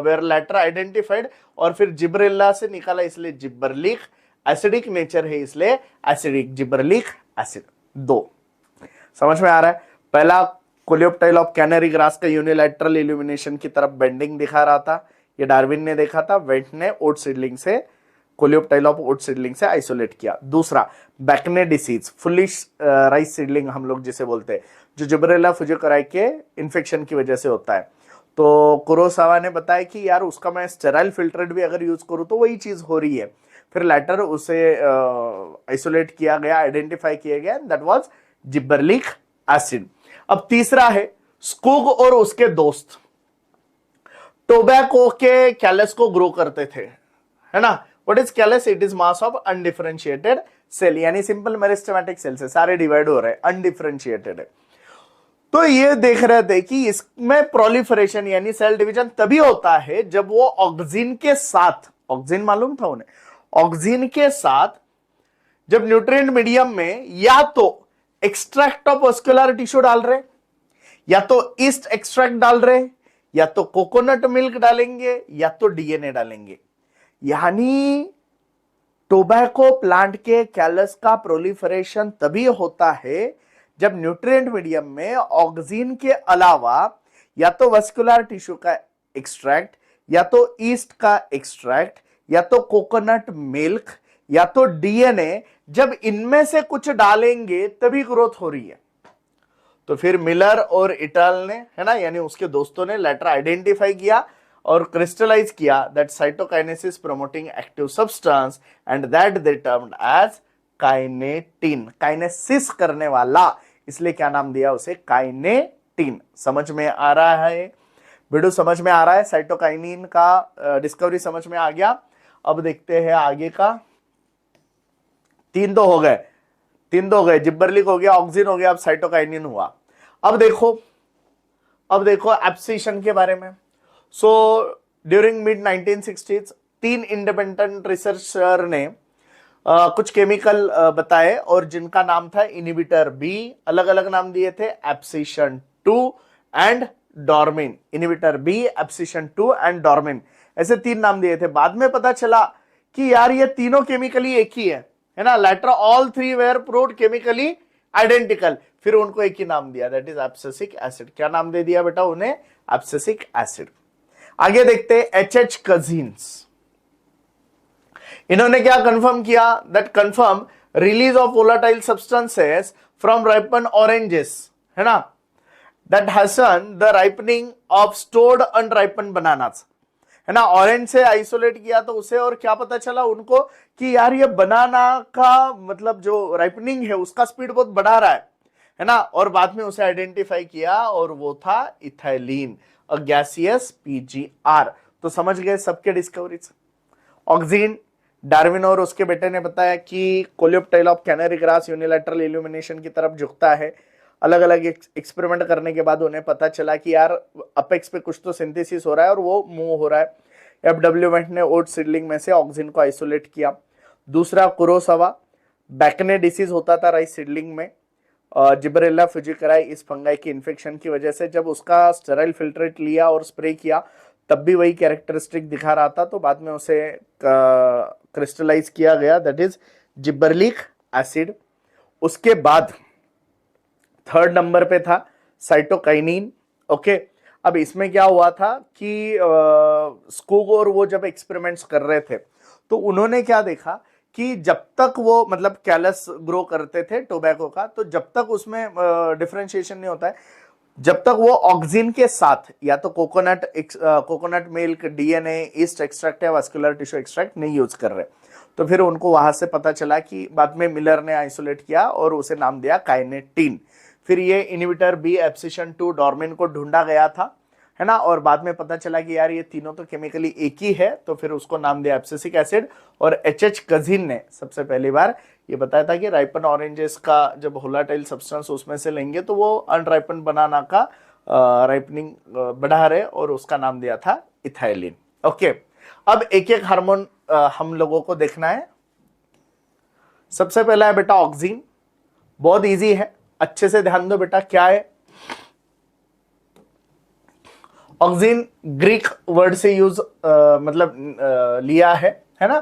were later identified, और फिर जिब्रेल्ला से निकाला, इसलिए जिब्बरलिक एसिडिक नेचर है, इसलिए एसिडिक जिब्बरलिक एसिड। दो समझ में आ रहा है। पहला कोलियोप्टाइल ऑफ कैनरी ग्रास का यूनिलैटरल इल्यूमिनेशन की तरफ बेंडिंग दिखा रहा था, ये डार्विन ने देखा था, वेंट ने ओट सीडलिंग से, कोलियोप्टाइल ऑफ ओट सीडलिंग से आइसोलेट किया। दूसरा बैकने डिसीज, फुलिश राइस सीडलिंग हम लोग जिसे बोलते हैं, जो जिबरेल्ला फुजिकुराई के इन्फेक्शन की वजह से होता है। तो कुरोसावा ने बताया कि यार उसका मैं स्टेराइल फिल्ट्रेट भी अगर यूज करूं तो वही चीज हो रही है। फिर लेटर उसे आइसोलेट किया गया, आइडेंटिफाई किया गया, दैट वाज जिब्बरलिक एसिड। अब तीसरा है स्कूग और उसके दोस्त टोबैको के कैलस को ग्रो करते थे, है ना। What is callus, it is mass of undifferentiated cell, यानी सिंपल मेरिस्टेमेटिक सेल से सारे डिवाइड हो रहे हैं, अनडिफरेंशिएटेड है। तो ये देख रहे थे कि इसमें प्रोलिफरेशन यानी सेल डिवीजन तभी होता है जब वो ऑक्सीजन के साथ, ऑक्सीजन मालूम था उन्हें, ऑक्सीजन के साथ जब न्यूट्रिएंट मीडियम में या तो एक्सट्रैक्ट ऑफ वस्कुलर टिश्यू डाल रहे, या तो ईस्ट एक्सट्रैक्ट डाल रहे, या तो कोकोनट मिल्क डालेंगे, या तो डीएनए डालेंगे। यानी टोबैको प्लांट के कैलस का प्रोलिफरेशन तभी होता है जब न्यूट्रिएंट मीडियम में ऑक्सीजन के अलावा या तो वस्कुलर टिश्यू का एक्सट्रैक्ट, या तो ईस्ट का एक्सट्रैक्ट, या तो कोकोनट मिल्क, या तो डीएनए, जब इनमें से कुछ डालेंगे तभी ग्रोथ हो रही है। तो फिर मिलर और इटल ने, है ना, यानी उसके दोस्तों ने लेटर आइडेंटिफाई किया और क्रिस्टलाइज किया that cytokinesis promoting active substance and that they termed as kinetin, kinesis करने वाला, इसलिए क्या नाम दिया उसे, काइनेटिन। समझ में आ रहा है वीडियो, समझ में आ रहा है। साइटोकाइनिन का डिस्कवरी समझ में आ गया। अब देखते हैं आगे का। तीन तो हो गए, जिब्बरलिक हो गया, ऑक्सीजन हो गया, अब साइटोकाइनिन हुआ। अब देखो एब्सिशन के बारे में। सो ड्यूरिंग मिड 1960s तीन इंडिपेंडेंट रिसर्चर ने कुछ केमिकल बताए और जिनका नाम था इनहिबिटर बी, अलग अलग नाम दिए थे, abscission 2 and dormin. Inhibitor B, abscission 2 and dormin, ऐसे तीन नाम दिए थे। बाद में पता चला कि यार ये तीनों केमिकली एक ही है है ना, later all three were proved chemically identical, फिर उनको एक ही नाम दिया, दैट इज एब्सिसिक एसिड। क्या नाम दे दिया बेटा उन्हें? Abscisic acid. आगे देखते हैं HH कजिन्स। इन्होंने क्या कंफर्म किया? That confirm release of volatile substances from ripen oranges, है ना, that Hesson the ripening of stored अनराइपन bananas, है ना, ऑरेंज से आइसोलेट किया तो उसे, और क्या पता चला उनको कि यार ये बनाना का मतलब जो राइपनिंग है उसका स्पीड बहुत बढ़ा रहा है ना, और बाद में उसे आइडेंटिफाई किया और वो था इथाइलिन, अ गैसियस PGR। तो समझ गए सबके डिस्कवरीज। ऑक्सीन, डार्विन और उसके बेटे ने बताया कि coleoptile of canary grass unilateral illumination की तरफ झुकता है। अलग अलग एक्सपेरिमेंट करने के बाद उन्हें पता चला कि यार अपेक्स पे कुछ तो सिंथेसिस हो रहा है और वो मूव हो रहा है। FW वेंट ने ओट सीडलिंग में से ऑक्सीन को आइसोलेट किया। दूसरा कुरोसावा, बैकने डिसीज होता था राइस सीडलिंग में, जिबरेला फ्यूजिकराई इस फंगाई की इन्फेक्शन की वजह से। जब उसका स्टेराइल फिल्ट्रेट लिया और स्प्रे किया तब भी वही कैरेक्टरिस्टिक दिखा रहा था, तो बाद में उसे क्रिस्टलाइज किया गया, दैट इज जिबरलिक एसिड। उसके बाद थर्ड नंबर पे था साइटोकाइनिन। ओके, अब इसमें क्या हुआ था कि स्कूग और वो जब एक्सपेरिमेंट्स कर रहे थे तो उन्होंने क्या देखा कि जब तक वो मतलब कैलस ग्रो करते थे टोबैको का, तो जब तक उसमें डिफरेंशिएशन नहीं होता है, जब तक वो ऑक्सीन के साथ या तो coconut milk, DNA, east extract या वास्कुलर टिश्यू एक्सट्रैक्ट नहीं यूज कर रहे, तो फिर उनको वहां से पता चला कि बाद में मिलर ने आइसोलेट किया और उसे नाम दिया काइनेटिन। फिर ये इनहिबिटर B एब्सिशन 2 डॉर्मिन को ढूंढा गया था, है ना, और बाद में पता चला कि यार ये तीनों तो केमिकली एक ही है, तो फिर उसको नाम दिया एब्सिसिक एसिड। और HH कजिन ने सबसे पहली बार ये बताया था कि राइपन ऑरेंजेस का जब वोलाटाइल सब्सटेंस उसमें से लेंगे तो वो अनराइपन बनाना का राइपनिंग बढ़ा रहे, और उसका नाम दिया था इथाइलिन। ओके, अब एक एक हार्मोन हम लोगों को देखना है। सबसे पहला है बेटा ऑक्सीन, बहुत इजी है, अच्छे से ध्यान दो बेटा क्या है। ऑक्सीन ग्रीक वर्ड से यूज लिया है ना।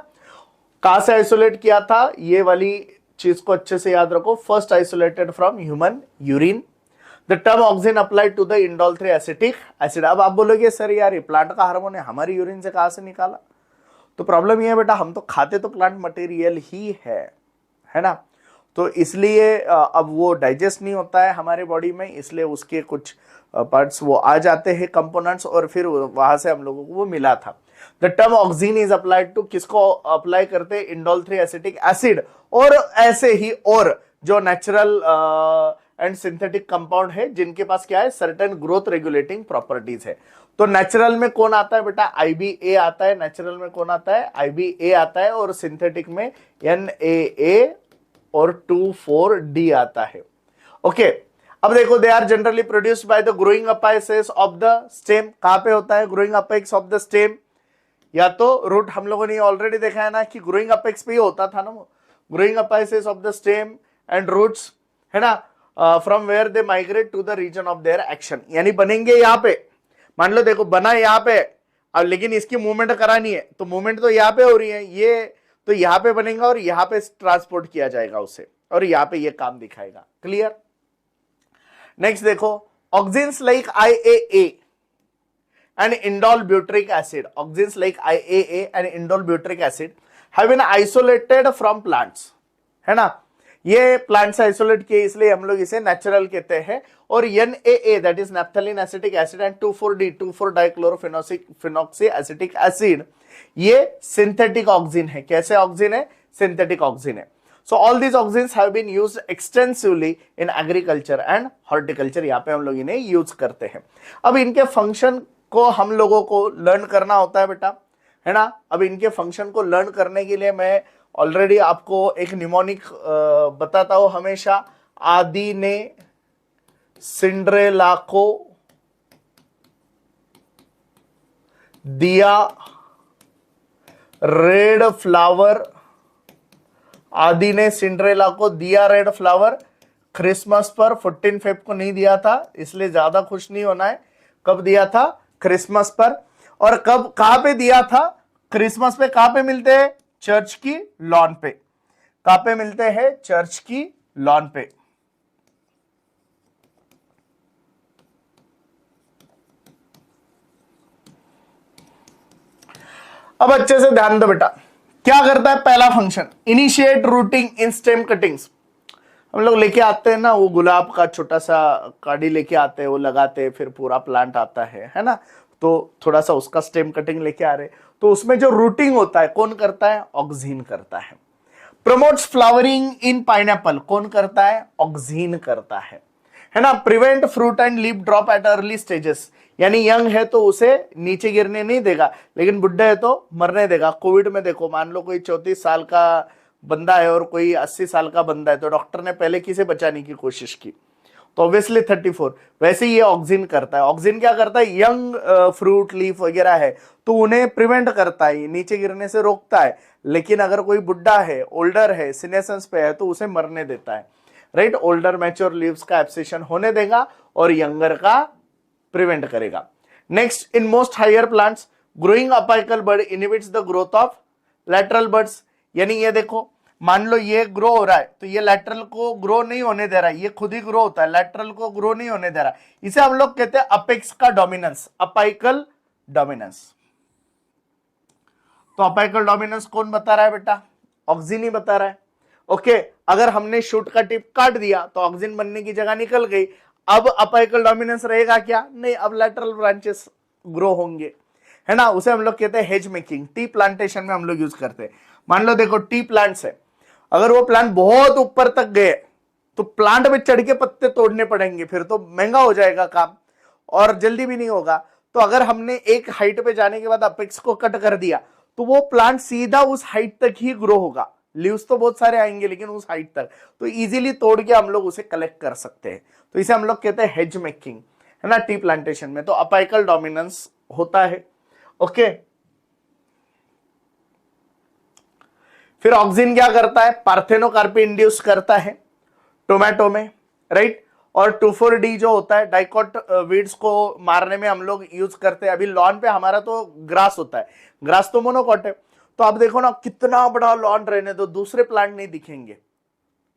कहां से आइसोलेट किया था, ये वाली चीज को अच्छे से याद रखो, first isolated from human urine. The term auxin applied to the indole 3 acetic acid. अब आप बोलोगे सर यार ये प्लांट का हार्मोन है, हमारी यूरिन से कहां से निकाला? तो प्रॉब्लम ये है बेटा, हम तो खाते तो प्लांट मटेरियल ही है ना, तो इसलिए अब वो डाइजेस्ट नहीं होता है हमारे बॉडी में, इसलिए उसके कुछ पार्ट्स वो आ जाते हैं कंपोनेंट्स, और फिर वहां से हम लोगों को वो मिला था। The term auxin is applied to, किसको अप्लाई करते हैं? इंडोल 3 एसिटिक एसिड, और ऐसे ही और जो नेचुरल एंड सिंथेटिक कंपाउंड है जिनके पास क्या है, सर्टेन ग्रोथ रेगुलेटिंग प्रॉपर्टीज है। तो नेचुरल में कौन आता है बेटा? IBA आता है। नेचुरल में कौन आता है? IBA आता है, और सिंथेटिक में NAA और 2,4-D आता है। ओके, अब देखो, they are generally produced by the growing apices of the stem. कहां पे होता है growing apex of the stem? या तो रूट, हम लोगों ने ऑलरेडी देखा है ना कि ग्रोइंग अपेक्स पे ही होता था ना, वो growing apices of the stem and roots, है ना, from where they migrate to the region of their action. यानी बनेंगे यहाँ पे, मान लो देखो बना यहाँ पे, अब लेकिन इसकी मूवमेंट करानी है, तो मूवमेंट तो यहाँ पे हो रही है, ये तो यहाँ पे बनेगा और यहाँ पे ट्रांसपोर्ट किया जाएगा उसे, और यहाँ पे ये काम दिखाएगा। क्लियर? नेक्स्ट देखो, ऑक्सीन्स like IAA and indole butyric acid, oxygens like IAA and indole butyric acid have been isolated from plants, है ना, ये प्लांट से आइसोलेट किए इसलिए हम लोग इसे नेचुरल कहते हैं। और NAA that is naphthalene acetic acid and 2,4-D dichlorophenoxy acetic acid, ये सिंथेटिक ऑक्सीन है। कैसे ऑक्सीन है? सिंथेटिक ऑक्सीन है। So all these oxygens have been used extensively in agriculture and horticulture, यहाँ पे हम लोग इन्हें यूज करते हैं। अब इनके फंक्शन को हम लोगों को लर्न करना होता है बेटा, है ना। अब इनके फंक्शन को लर्न करने के लिए मैं ऑलरेडी आपको एक निमोनिक बताता हूं हमेशा। आदि ने सिंड्रेला को दिया रेड फ्लावर, आदि ने सिंड्रेला को दिया रेड फ्लावर क्रिसमस पर, 14 फेब को नहीं दिया था, इसलिए ज्यादा खुश नहीं होना है। कब दिया था? क्रिसमस पर। और कब, कहां पे दिया था? क्रिसमस पे कहां पे मिलते हैं? चर्च की लॉन पे। कहां पे मिलते हैं? चर्च की लॉन पे। अब अच्छे से ध्यान दो बेटा, क्या करता है पहला function? Initiate rooting in stem cuttings. हम लोग लेके आते हैं ना वो गुलाब का छोटा सा काड़ी लेके आते हैं, वो लगाते हैं, फिर पूरा प्लांट आता है ना। तो थोड़ा सा उसका स्टेम कटिंग लेके आ रहे, तो उसमें जो रूटिंग होता है कौन करता है? ऑक्सीन करता है। प्रमोट्स फ्लावरिंग इन पाइनएप्पल, कौन करता है? ऑक्सीन करता है ना। Prevent fruit and leaf drop at early stages, यानी यंग है तो उसे नीचे गिरने नहीं देगा, लेकिन बुढ़े है तो मरने देगा। कोविड में देखो, मान लो कोई 34 साल का बंदा है और कोई 80 साल का बंदा है, तो डॉक्टर ने पहले किसे बचाने की कोशिश की? तो ऑब्वियसली 34। वैसे ही ये ऑक्सीन करता है। ऑक्सीन क्या करता है? यंग फ्रूट लीफ वगैरह है तो उन्हें प्रिवेंट करता है, नीचे गिरने से रोकता है। लेकिन अगर कोई बुढ़ा है, ओल्डर है, सीनेसेंस पे है, तो उसे मरने देता है, राइट। ओल्डर मैच्योर लीव्स का एब्सेशन होने देगा और यंगर का प्रिवेंट करेगा। Next, in most higher plants growing apical bud inhibits the growth of lateral buds. यानी ये देखो, मान लो ये ग्रो हो रहा है तो ये लैटरल को ग्रो नहीं होने दे रहा है, ये खुद ही ग्रो होता है, लैटरल को ग्रो नहीं होने दे रहा। इसे हम लोग कहते हैं अपेक्स का डोमिनेंस, अपाइकल डोमिनेंस। तो अपाइकल डोमिनेंस कौन बता रहा है बेटा? ऑक्सीन ही बता रहा है। ओके, अगर हमने शूट का टिप काट दिया तो ऑक्सीन बनने की जगह निकल गई, अब अपाइकल डोमिनेंस रहेगा क्या? नहीं, अब लैटरल ब्रांचेस ग्रो होंगे, है ना। उसे हम लोग कहते हैं हेज मेकिंग। टी प्लांटेशन में हम लोग यूज करते हैं। मान लो देखो, टी प्लांट्स है, अगर वो प्लांट बहुत ऊपर तक गए तो प्लांट में चढ़ के पत्ते तोड़ने पड़ेंगे, फिर तो महंगा हो जाएगा काम और जल्दी भी नहीं होगा। तो अगर हमने एक हाइट पे जाने के बाद अपेक्स को कट कर दिया तो वो प्लांट सीधा उस हाइट तक ही ग्रो होगा। लीव्स तो बहुत सारे आएंगे लेकिन उस हाइट तक, तो इजीली तोड़ के हम लोग उसे कलेक्ट कर सकते हैं। तो इसे हम लोग कहते हैं हेज मेकिंग, है ना, टी प्लांटेशन में। तो अपाइकल डोमिनेंस होता है। ओके, फिर ऑक्सीन क्या करता है? पार्थेनोकार्पी इंड्यूस करता है टोमेटो में, राइट। और 2,4-D जो होता है, डाइकोट वीड्स को मारने में हम लोग यूज करते हैं। अभी लॉन पे हमारा तो ग्रास होता है, ग्रास तो मोनोकॉट है। तो आप देखो ना, कितना बड़ा लॉन रहने दो, दूसरे प्लांट नहीं दिखेंगे।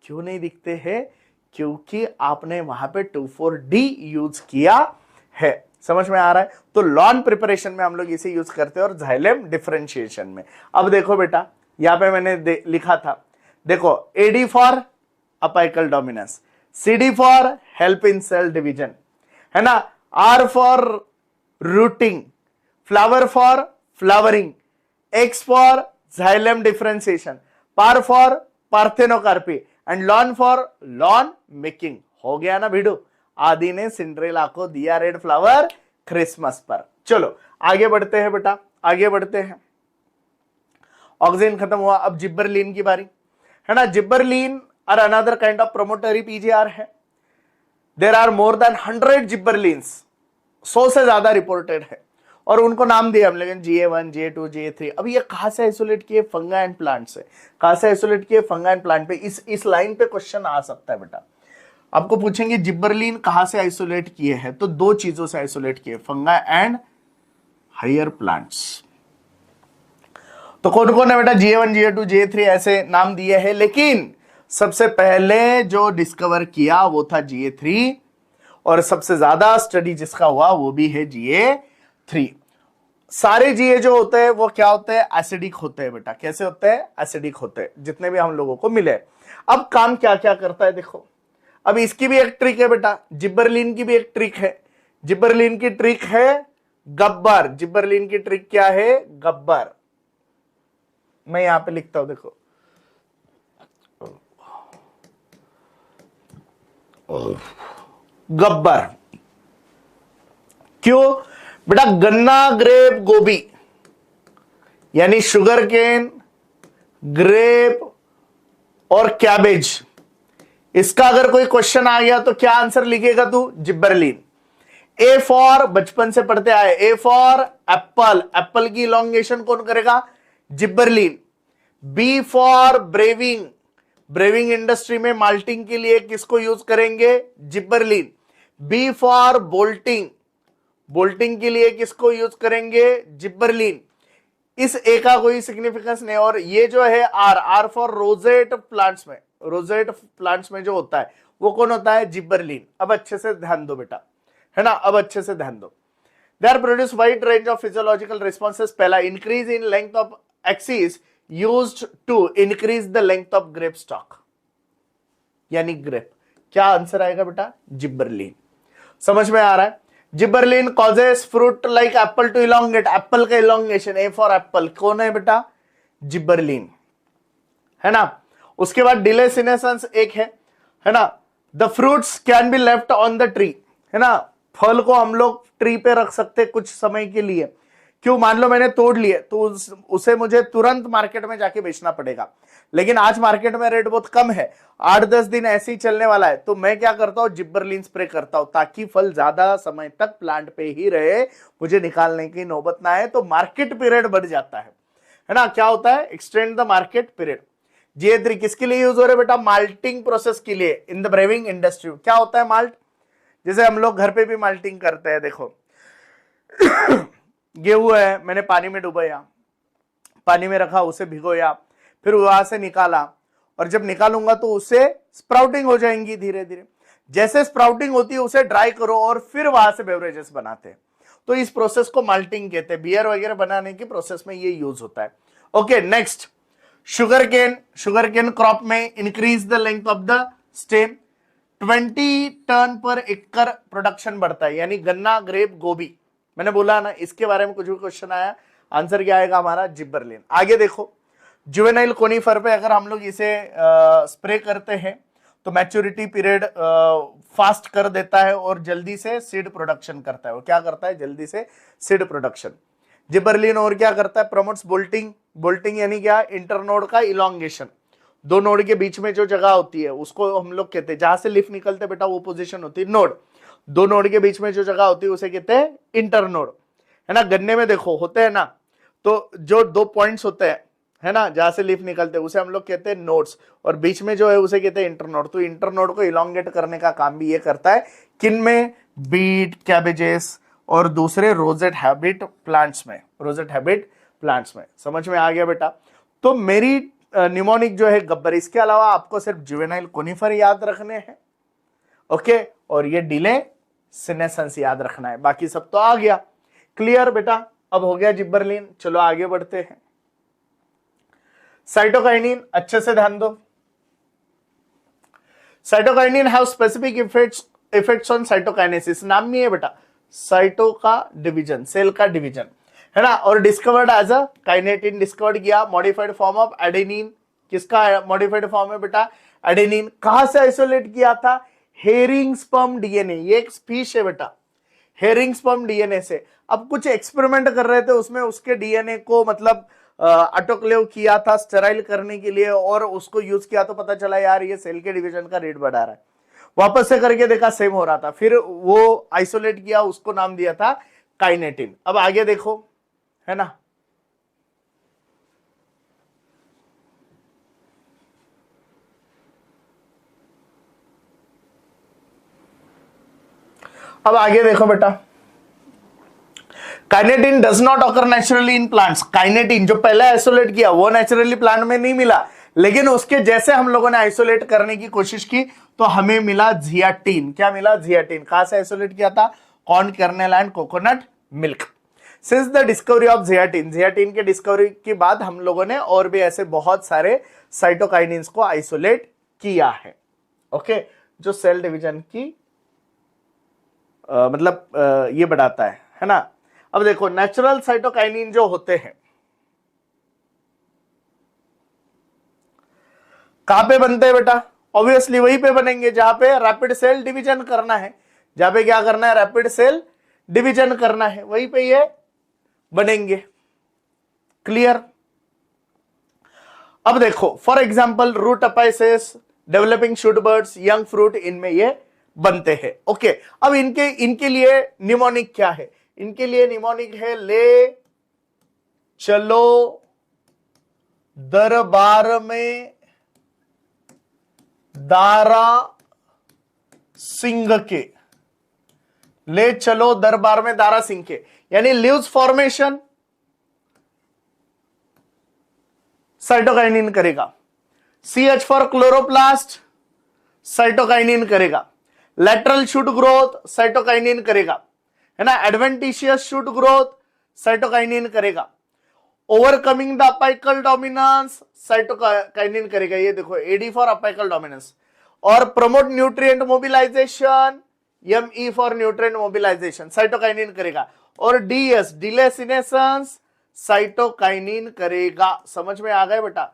क्यों नहीं दिखते हैं? क्योंकि आपने वहां पे 2,4-D यूज किया है। समझ में आ रहा है? तो लॉन प्रिपरेशन में हम लोग इसे यूज करते हैं और जाइलम डिफरेंशिएशन में। अब देखो बेटा, यहां पे मैंने लिखा था, देखो, AD for apical dominance, CD for help in cell division, है ना, R for rooting, flower for flowering, X for xylem differentiation, par for parthenocarpy and lawn for lawn making. हो गया ना भिड़ू? आदि ने सिंड्रेला को दिया रेड फ्लावर क्रिसमस पर। चलो आगे बढ़ते हैं बेटा, आगे बढ़ते हैं। ऑक्सीन खत्म हुआ, अब जिब्बरलिन की बारी, है ना। Gibberellin are another kind of promotory PGR है। देर आर मोर देन 100 जिब्बरलिन्स, 100 से ज्यादा रिपोर्टेड है, और उनको नाम दिए हम लोगों ने GA1, GA2, GA3। अब ये कहां से आइसोलेट किए? फंगा एंड प्लांट से। कहां से आइसोलेट किए? फंगा एंड प्लांट पे। इस लाइन पे क्वेश्चन आ सकता है बेटा, आपको पूछेंगे जिब्बरलिन कहां से आइसोलेट किए हैं, तो दो चीजों से आइसोलेट किए, फंगा एंड हायर प्लांट्स। तो कौन कौन है बेटा? GA1, GA2, GA3 ऐसे नाम दिए हैं, लेकिन सबसे पहले जो डिस्कवर किया वो था GA3, और सबसे ज्यादा स्टडी जिसका हुआ वो भी है GA3। सारे GA जो होते हैं वो क्या होते हैं? एसिडिक होते हैं बेटा। कैसे होते हैं? एसिडिक होते हैं, जितने भी हम लोगों को मिले। अब काम क्या क्या करता है देखो, अब इसकी भी एक ट्रिक है बेटा, जिब्बरलिन की भी एक ट्रिक है। जिब्बरलिन की ट्रिक है गब्बर। जिब्बरलिन की ट्रिक क्या है? गब्बर। मैं यहां पे लिखता हूं, देखो, गब्बर। क्यों बेटा? गन्ना, ग्रेप, गोभी, यानी शुगर केन, ग्रेप और कैबेज, इसका अगर कोई क्वेश्चन आ गया तो क्या आंसर लिखेगा तू? जिब्बरलिन। ए फॉर, बचपन से पढ़ते आए, ए फॉर एप्पल, एप्पल की इलोंगेशन कौन करेगा? Gibberellin. B for brewing, brewing industry में माल्टिंग के लिए किसको यूज करेंगे? Gibberellin. B for bolting, bolting के लिए किसको यूज करेंगे? जिब्बरलिन। इस ए का कोई सिग्निफिकेंस नहीं। और ये जो है R, R for rosette plants में, रोजेट प्लांट्स में जो होता है वो कौन होता है? जिब्बरलिन। अब अच्छे से ध्यान दो बेटा, है ना, अब अच्छे से ध्यान दो। They are produce wide range of physiological responses. पहला, increase in length of axis used to increase the length of grape stalk, यानी ग्रेप। क्या आंसर आएगा बेटा? जिब्बरलिन। समझ में आ रहा है? Gibberellin causes fruit like apple to elongate, apple का इलोंगेशन, ए फॉर एप्पल, कौन है बेटा? जिब्बरलिन, है ना। उसके बाद डिले सीनेसेंस एक है ना। The fruits can be left on the tree, है ना, फल को हम लोग ट्री पे रख सकते कुछ समय के लिए। क्यों? मान लो मैंने तोड़ लिए तो उसे मुझे तुरंत मार्केट में जाके बेचना पड़ेगा, लेकिन आज मार्केट में रेट बहुत कम है, 8-10 दिन ऐसे ही चलने वाला है, तो मैं क्या करता हूं? जिब्बरलिन स्प्रे करता हूं, ताकि फल ज्यादा समय तक प्लांट पे ही रहे, मुझे निकालने की नौबत ना आए, तो मार्केट पीरियड बढ़ जाता है ना। क्या होता है? Extend the market period. G3 किसके लिए यूज हो रहा है बेटा? माल्टिंग प्रोसेस के लिए इन द ब्रेविंग इंडस्ट्री। क्या होता है माल्ट? जैसे हम लोग घर पे भी माल्टिंग करते हैं। देखो गेहूं है, मैंने पानी में डुबाया, पानी में रखा, उसे भिगोया, फिर वहां से निकाला, और जब निकालूंगा तो उससे स्प्राउटिंग हो जाएंगी धीरे धीरे। जैसे स्प्राउटिंग होती है उसे ड्राई करो और फिर वहां से बेवरेजेस बनाते हैं, तो इस प्रोसेस को माल्टिंग कहते हैं। बियर वगैरह बनाने की प्रोसेस में ये यूज होता है। Okay, next, sugarcane crop में increase the length of the stem, 20 ton per एकड़ प्रोडक्शन बढ़ता है, यानी गन्ना, ग्रेप, गोभी। मैंने बोला ना, इसके बारे में कुछ भी क्वेश्चन आया, आंसर क्या आएगा हमारा? जिब्बरलिन। आगे देखो, जुवेनाइल कोनिफर पे अगर हम लोग इसे स्प्रे करते हैं तो मैच्योरिटी पीरियड फास्ट कर देता है और जल्दी से सीड प्रोडक्शन करता है। वो क्या करता है? जल्दी से सीड प्रोडक्शन। जिब्बरलिन और क्या करता है? Promotes bolting. बोल्टिंग यानी क्या? इंटरनोड का इलोंगेशन। दो नोड के बीच में जो जगह होती है उसको हम लोग कहते हैं, जहां से लीफ निकलते बेटा वो पोजीशन होती है नोड। दो नोड के बीच में जो जगह होती है उसे कहते हैं इंटरनोड, है ना। गन्ने में देखो होते हैं ना, तो जो 2 पॉइंट्स होते हैं, है ना, जहां से लीफ निकलते हैं, उसे हम लोग कहते हैं नोड्स, और बीच में जो है उसे कहते हैं इंटरनोड। तो इंटरनोड को इलोंगेट करने का काम भी ये करता है। किन में? बीट, कैबेजेस और दूसरे रोजेट हैबिट प्लांट्स में, रोजेट हैबिट प्लांट्स में। समझ में आ गया बेटा? तो मेरी निमोनिक जो है गब्बर, इसके अलावा आपको सिर्फ जुवेनाइल कोनिफर याद रखने हैं, ओके, और ये डिले सीनेसेंस याद रखना है, बाकी सब तो आ गया। क्लियर बेटा? अब हो गया जिब्बरलिन। चलो आगे बढ़ते हैं। साइटोकाइनिन, अच्छे से ध्यान दो। Cytokinin have specific effects on cytokinesis. नाम में है बेटा, साइटो का डिवीजन, सेल का डिवीजन, है ना। और discovered as a kinetin, discovered किया, मॉडिफाइड फॉर्म ऑफ एडेनिन। किसका मॉडिफाइड फॉर्म है बेटा? एडेनिन। कहां से आइसोलेट किया था? हेरिंगस्पर्म डीएनए, ये एक स्पीश है बेटा, हेरिंगस्पर्म डीएनए से। अब कुछ एक्सपेरिमेंट कर रहे थे उसमें, उसके डीएनए को मतलब ऑटोक्लेव किया था स्टेराइल करने के लिए, और उसको यूज किया तो पता चला यार ये सेल के डिवीजन का रेट बढ़ा रहा है। वापस से करके देखा सेम हो रहा था, फिर वो आइसोलेट किया, उसको नाम दिया था काइनेटिन। अब आगे देखो, है ना। अब आगे देखो बेटा, kinetin does not occur naturally in plants. Kinetin जो पहले आइसोलेट किया वो नेचुरली प्लांट में नहीं मिला, लेकिन उसके जैसे हम लोगों ने आइसोलेट करने की कोशिश की तो हमें मिला जियाटिन। क्या मिला? जियाटिन। कहां से आइसोलेट किया था? Corn kernel and coconut milk. Since the discovery of zeatin, zeatin के डिस्कवरी के बाद हम लोगों ने और भी ऐसे बहुत सारे साइटोकाइनिन्स को आइसोलेट किया है, ओके, जो सेल डिवीजन की मतलब ये बढ़ाता है ना। अब देखो, नेचुरल साइटोकाइनिन जो होते हैं कहां पे बनते हैं बेटा? ऑब्वियसली वहीं पे बनेंगे जहां पे रैपिड सेल डिवीजन करना है। जहां पे क्या करना है? रैपिड सेल डिवीजन करना है, वहीं पे ये बनेंगे। क्लियर? अब देखो, for example root apices, developing shoot buds, young fruit, इनमें ये बनते हैं। ओके, अब इनके लिए निमोनिक क्या है? इनके लिए निमोनिक है ले चलो दरबार में दारा सिंह के, ले चलो दरबार में दारा सिंह के, यानी लीव्स फॉर्मेशन, साइटोकाइनिन करेगा। CH फॉर क्लोरोप्लास्ट, साइटोकाइनिन करेगा। लेटरल शूट ग्रोथ, साइटोकाइनिन करेगा, है ना। एडवेंटिशियस शूट ग्रोथ, साइटोकाइनिन करेगा। Overcoming the apical dominance, cytokinin करेगा। ये देखो, AD फॉर अपाइकल डोमिनेंस। और promote nutrient mobilisation, ME for nutrient mobilisation, cytokinin करेगा। और DS, डिले सीनेसेंस, साइटोकाइनिन करेगा। समझ में आ गए बेटा?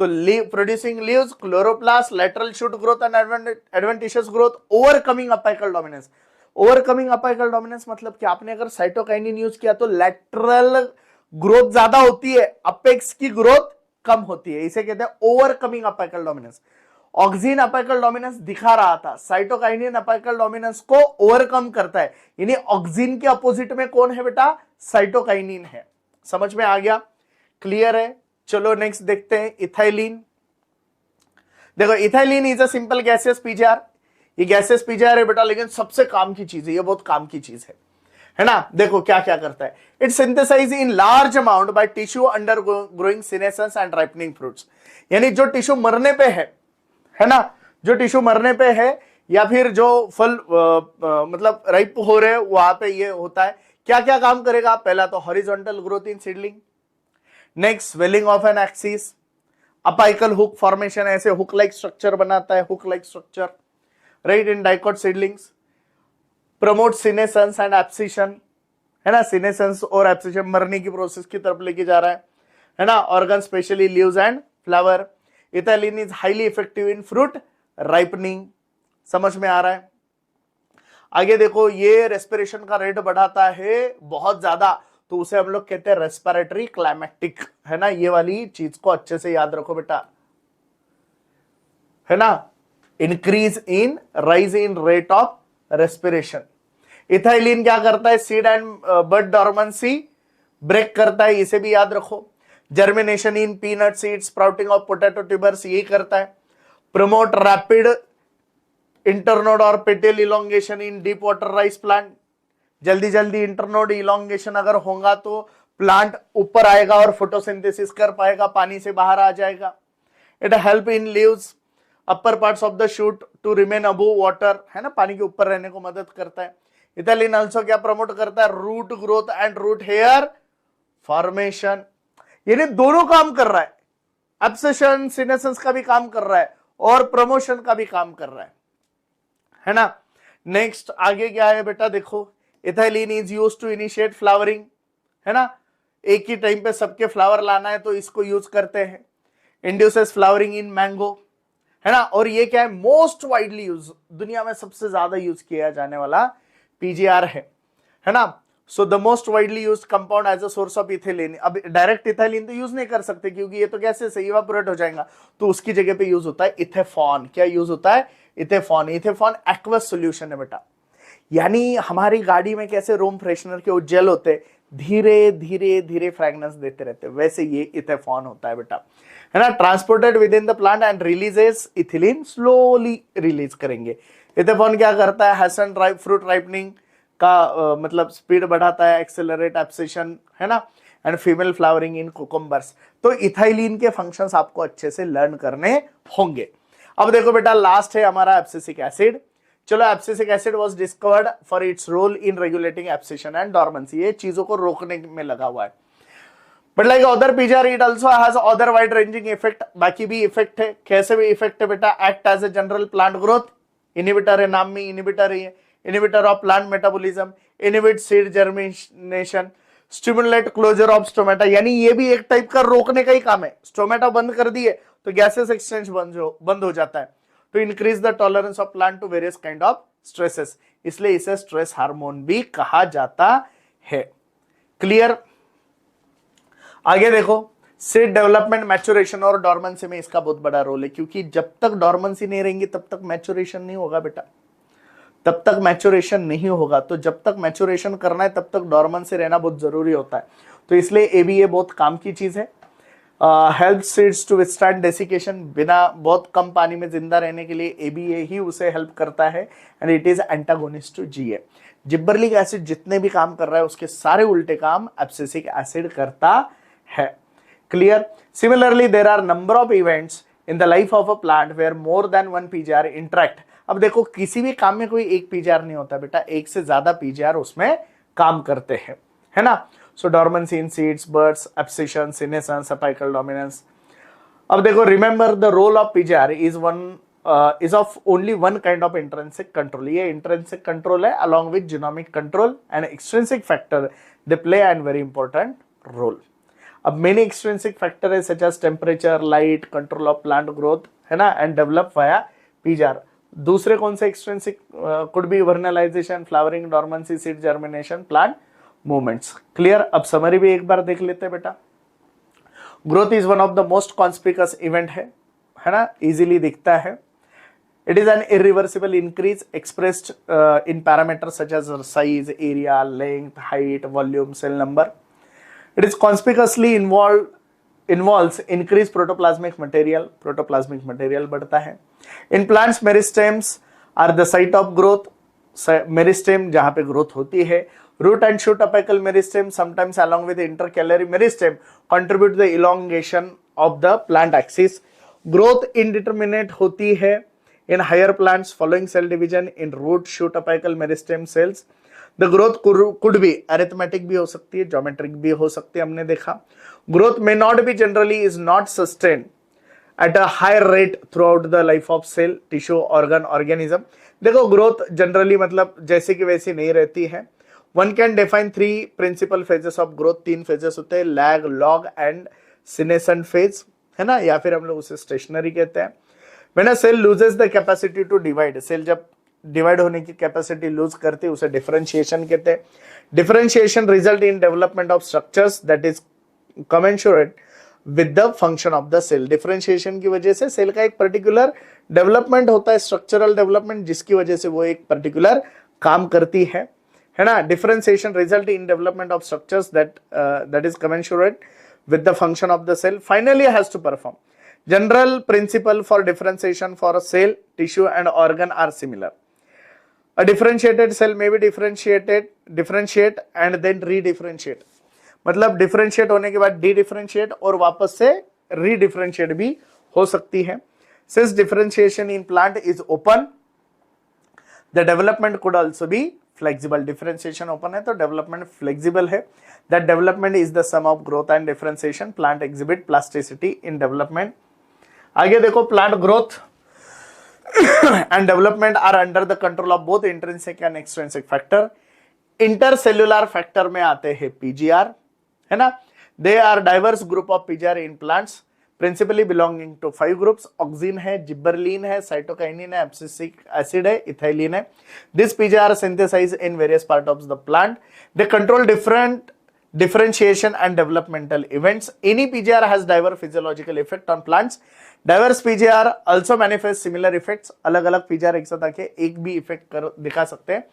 तो producing leaves, chloroplast, lateral shoot growth and adventitious growth, overcoming apical dominance. Overcoming apical dominance मतलब कि आपने अगर साइटोकाइनिन यूज किया तो लेटरल ग्रोथ ज्यादा होती है, अपेक्स की ग्रोथ कम होती है, इसे कहते हैं overcoming apical dominance. Auxin apical dominance दिखा रहा था, साइटोकाइनिन अपाइकल डोमिनेंस को ओवरकम करता है, यानी ऑक्सिन के अपोजिट में कौन है बेटा? साइटोकाइनिन है। समझ में आ गया? क्लियर है? चलो नेक्स्ट देखते हैं, इथाइलिन। देखो, ethylene is a simple gaseous PGR. ये गैसियस पीजीआर है बेटा, लेकिन सबसे काम की चीज है, ये बहुत काम की चीज है ना। देखो क्या क्या करता है, it synthesise in large amount by tissue under growing senescence and ripening fruits. यानी जो टिश्यू मरने पे है ना, जो टिश्यू मरने पे है या फिर जो फल मतलब राइप हो रहे वहां पे ये होता है। क्या क्या काम करेगा? पहला तो horizontal growth in seedling, next swelling of an axis, apical hook formation, ऐसे हुक लाइक स्ट्रक्चर बनाता है, hook like structure, right, in dicot seedlings. Promote senescence and abscission, है ना, सीनेसेंस और एब्सिशन मरने की प्रोसेस की तरफ लेके जा रहा है ना। Organ specially leaves and flower. Ethylene is highly effective in fruit ripening. समझ में आ रहा है? आगे देखो, ये रेस्पिरेशन का रेट बढ़ाता है बहुत ज्यादा, तो उसे हम लोग कहते हैं रेस्पिरेटरी क्लाइमेक्टिक, है ना। ये वाली चीज को अच्छे से याद रखो बेटा, है ना। Increase in, rise in rate of respiration. Ethylene क्या करता है? Seed and bud dormancy break करता है, इसे भी याद रखो। Germination in peanut seed, sprouting of potato tubers, यही करता है। प्रमोट रैपिड इंटरनोड और petiole elongation in deep water rice plant. जल्दी जल्दी इंटरनोड इलोंगेशन अगर होगा तो प्लांट ऊपर आएगा और फोटोसिंथेसिस कर पाएगा, पानी से बाहर आ जाएगा। It help in leaves upper parts of the shoot to remain above water, है ना, पानी के ऊपर रहने को मदद करता है। इथाइलिन आल्सो क्या प्रमोट करता है? Root growth and root hair formation. यानी दोनों काम कर रहा है, एब्सेशन सीनेसेंस का भी काम कर रहा है और प्रमोशन का भी काम कर रहा है ना। नेक्स्ट आगे क्या है बेटा? देखो, ethylene is used to initiate flowering, है ना, एक ही टाइम पे सबके फ्लावर लाना है तो इसको यूज करते हैं। इंड्यूसेस फ्लावरिंग इन मैंगो, है ना। और ये क्या है? मोस्ट वाइडली यूज, दुनिया में सबसे ज्यादा यूज किया जाने वाला पीजीआर है ना। So the most widely used compound as a source of ethylene. अब डायरेक्ट इथाइलिन तो यूज नहीं कर सकते क्योंकि ये तो गैसेस से इवापोरेट हो जाएगा, तो उसकी जगह पे यूज होता है इथेफॉन। क्या यूज होता है? इथेफॉन। इथेफॉन एक्वस सॉल्यूशन है बेटा, यानी हमारी गाड़ी में कैसे रूम फ्रेशनर के जेल होते हैं, धीरे धीरे धीरे फ्रेगनेंस देते रहते हैं, वैसे ये इथेफॉन होता है बेटा, है ना। Transported with in the plant and releases ethylene, slowly release करेंगे। इथेफॉन क्या करता है? हैसन फ्रूट राइपनिंग का मतलब स्पीड बढ़ाता है, एक्सेलरेट एब्सेशन, है ना, and female flowering in cucumbers. तो इथाइलिन के फंक्शंस आपको अच्छे से लर्न करने होंगे। अब देखो बेटा, लास्ट है हमारा एब्सिसिक एसिड। चलो, abscisic acid was discovered for its role in regulating abscission and dormancy. ये चीजों को रोकने में लगा हुआ है। But like other PGR it also has other wide ranging effect. बाकी भी इफेक्ट है, कैसे भी इफेक्ट है बेटा? Act as a general plant growth inhibitor है, नाम में इनहिबिटर है, inhibitor of plant metabolism, inhibit seed germination, stimulate closure of stomata. यानी ये भी एक टाइप का रोकने का ही काम है। स्टोमेटा बंद कर दिए तो गैसेस एक्सचेंज बंद हो जाता है। To increase the tolerance of plant to various kind of stresses, इसलिए इसे स्ट्रेस हार्मोन भी कहा जाता है। क्लियर? आगे देखो, सीड डेवलपमेंट, मैच्योरेशन और डॉर्मेंसी में इसका बहुत बड़ा रोल है, क्योंकि जब तक डॉर्मेंसी नहीं रहेंगी तब तक मैच्योरेशन नहीं होगा बेटा, तब तक मैच्योरेशन नहीं होगा। तो जब तक मैच्योरेशन करना है तब तक डॉर्मेंसी रहना बहुत जरूरी होता है। तो इसलिए एबीए बहुत काम की चीज है। Help seeds to withstand desiccation, बिना बहुत कम पानी में जिंदा रहने के लिए एबीए ही उसे हेल्प करता है। And it is antagonist to GA. Gibberellic acid जितने भी काम कर रहा है उसके सारे उल्टे काम एब्सिसिक एसिड करता है। Clear? Similarly, there are number of events in the life of a plant where more than one PGR interact. अब देखो किसी भी काम में कोई एक पीजीआर नहीं होता बेटा, एक से ज्यादा पीजीआर उसमें काम करते हैं, है ना. So dormancy in seeds, buds, abscission, senescence, apical dominance. अब देखो, remember the role of PGR is of only one kind of intrinsic control. ये intrinsic control है along with genomic control and extrinsic factor. They play a very important role. अब many extrinsic factor है such as temperature, light, control of plant growth, है ना, and develop via PGR. दूसरे कौन से extrinsic could be vernalization, flowering, dormancy, seed germination, plant movements. Clear? अब summary भी एक बार देख लेते हैं बेटा. Growth is one of the most conspicuous event है ना, easily दिखता है. It is an irreversible increase expressed in parameters such as size, area, length, height, volume, cell number. It is conspicuously involves increased protoplasmic material. Protoplasmic material बढ़ता है. In plants, meristems are the site of growth. Meristem जहाँ पे growth होती है. Root and shoot apical meristem, sometimes along with intercalary meristem, contribute the elongation of the plant axis. Growth indeterminate होती है in higher plants following cell division in root, shoot, apical meristem cells. The growth could be arithmetic भी हो सकती है, geometric भी हो सकती है, हमने देखा. Growth may not be generally is not sustained at a high rate throughout the life of cell, tissue, organ, organism. देखो growth generally मतलब जैसे कि वैसी नहीं रहती है. One can define three principal phases of growth. तीन phases होते हैं, lag, log and senescent phase, है ना, या फिर हम लोग उसे stationary कहते हैं. When a cell loses the capacity to divide, cell जब डिवाइड होने की कैपेसिटी लूज करते हैं उसे डिफरेंशिएशन कहते हैं. Differentiation result in development of structures that is commensurate with the function of the cell. Differentiation की वजह से सेल का एक पर्टिकुलर डेवलपमेंट होता है, स्ट्रक्चरल डेवलपमेंट, जिसकी वजह से वो एक पर्टिकुलर काम करती है ना. Differentiation result in development of structures that is commensurate with the function of the cell. Finally has to perform. General principle for differentiation for a cell, tissue and organ are similar. A differentiated cell may be differentiate and then redifferentiate. मतलब differentiate होने के बाद de-differentiate और वापस से redifferentiate भी हो सकती है. Since differentiation in plant is open, the development could also be flexible. Differentiation open है तो development flexible है. That development is the sum of growth and differentiation. Plant exhibit plasticity in development. आगे देखो, plant growth and development are under the control of both intrinsic and extrinsic factor. Intercellular factor में आते हैं PGR, है ना. They are diverse group of PGR in plants, principally belonging to 5 groups. Auxin है, gibberellin है, cytokinin है, abscisic acid है, ethylene है. This PGR synthesized in various parts of the plant. They control different differentiation and developmental events. Any PGR has diverse physiological effect on plants. Diverse PGR also manifest similar effects. अलग अलग PGR एक साथ आके एक भी effect दिखा सकते हैं.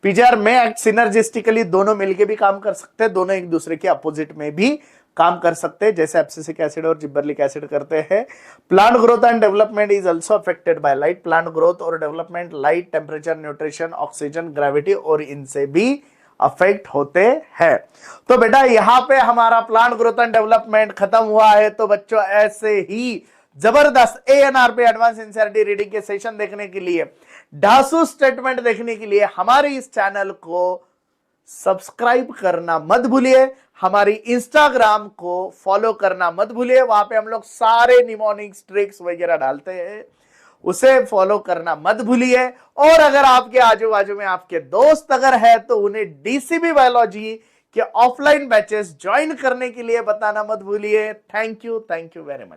PGR में एक्ट सिनर्जिस्टिकली, दोनों मिलके भी काम कर सकते हैं, दोनों एक दूसरे के अपोजिट में भी काम कर सकते हैं, जैसे एब्सिसिक एसिड और जिबरलिक एसिड करते हैं. Plant growth and development is also affected by light. Plant growth और development light, temperature, nutrition, oxygen, gravity और इनसे भी अफेक्ट होते हैं. तो बेटा यहाँ पे हमारा प्लांट ग्रोथ एंड डेवलपमेंट खत्म हुआ है. तो बच्चों ऐसे ही जबरदस्त ANR पे एडवांस एनसीईआरटी रीडिंग के सेशन देखने के लिए, ढासू स्टेटमेंट देखने के लिए हमारे इस चैनल को सब्सक्राइब करना मत भूलिए. हमारी इंस्टाग्राम को फॉलो करना मत भूलिए, वहां पे हम लोग सारे निमोनिक्स ट्रिक्स वगैरह डालते हैं, उसे फॉलो करना मत भूलिए. और अगर आपके आजू बाजू में आपके दोस्त अगर है तो उन्हें DCB बायोलॉजी के ऑफलाइन बैचेस ज्वाइन करने के लिए बताना मत भूलिए. Thank you very much.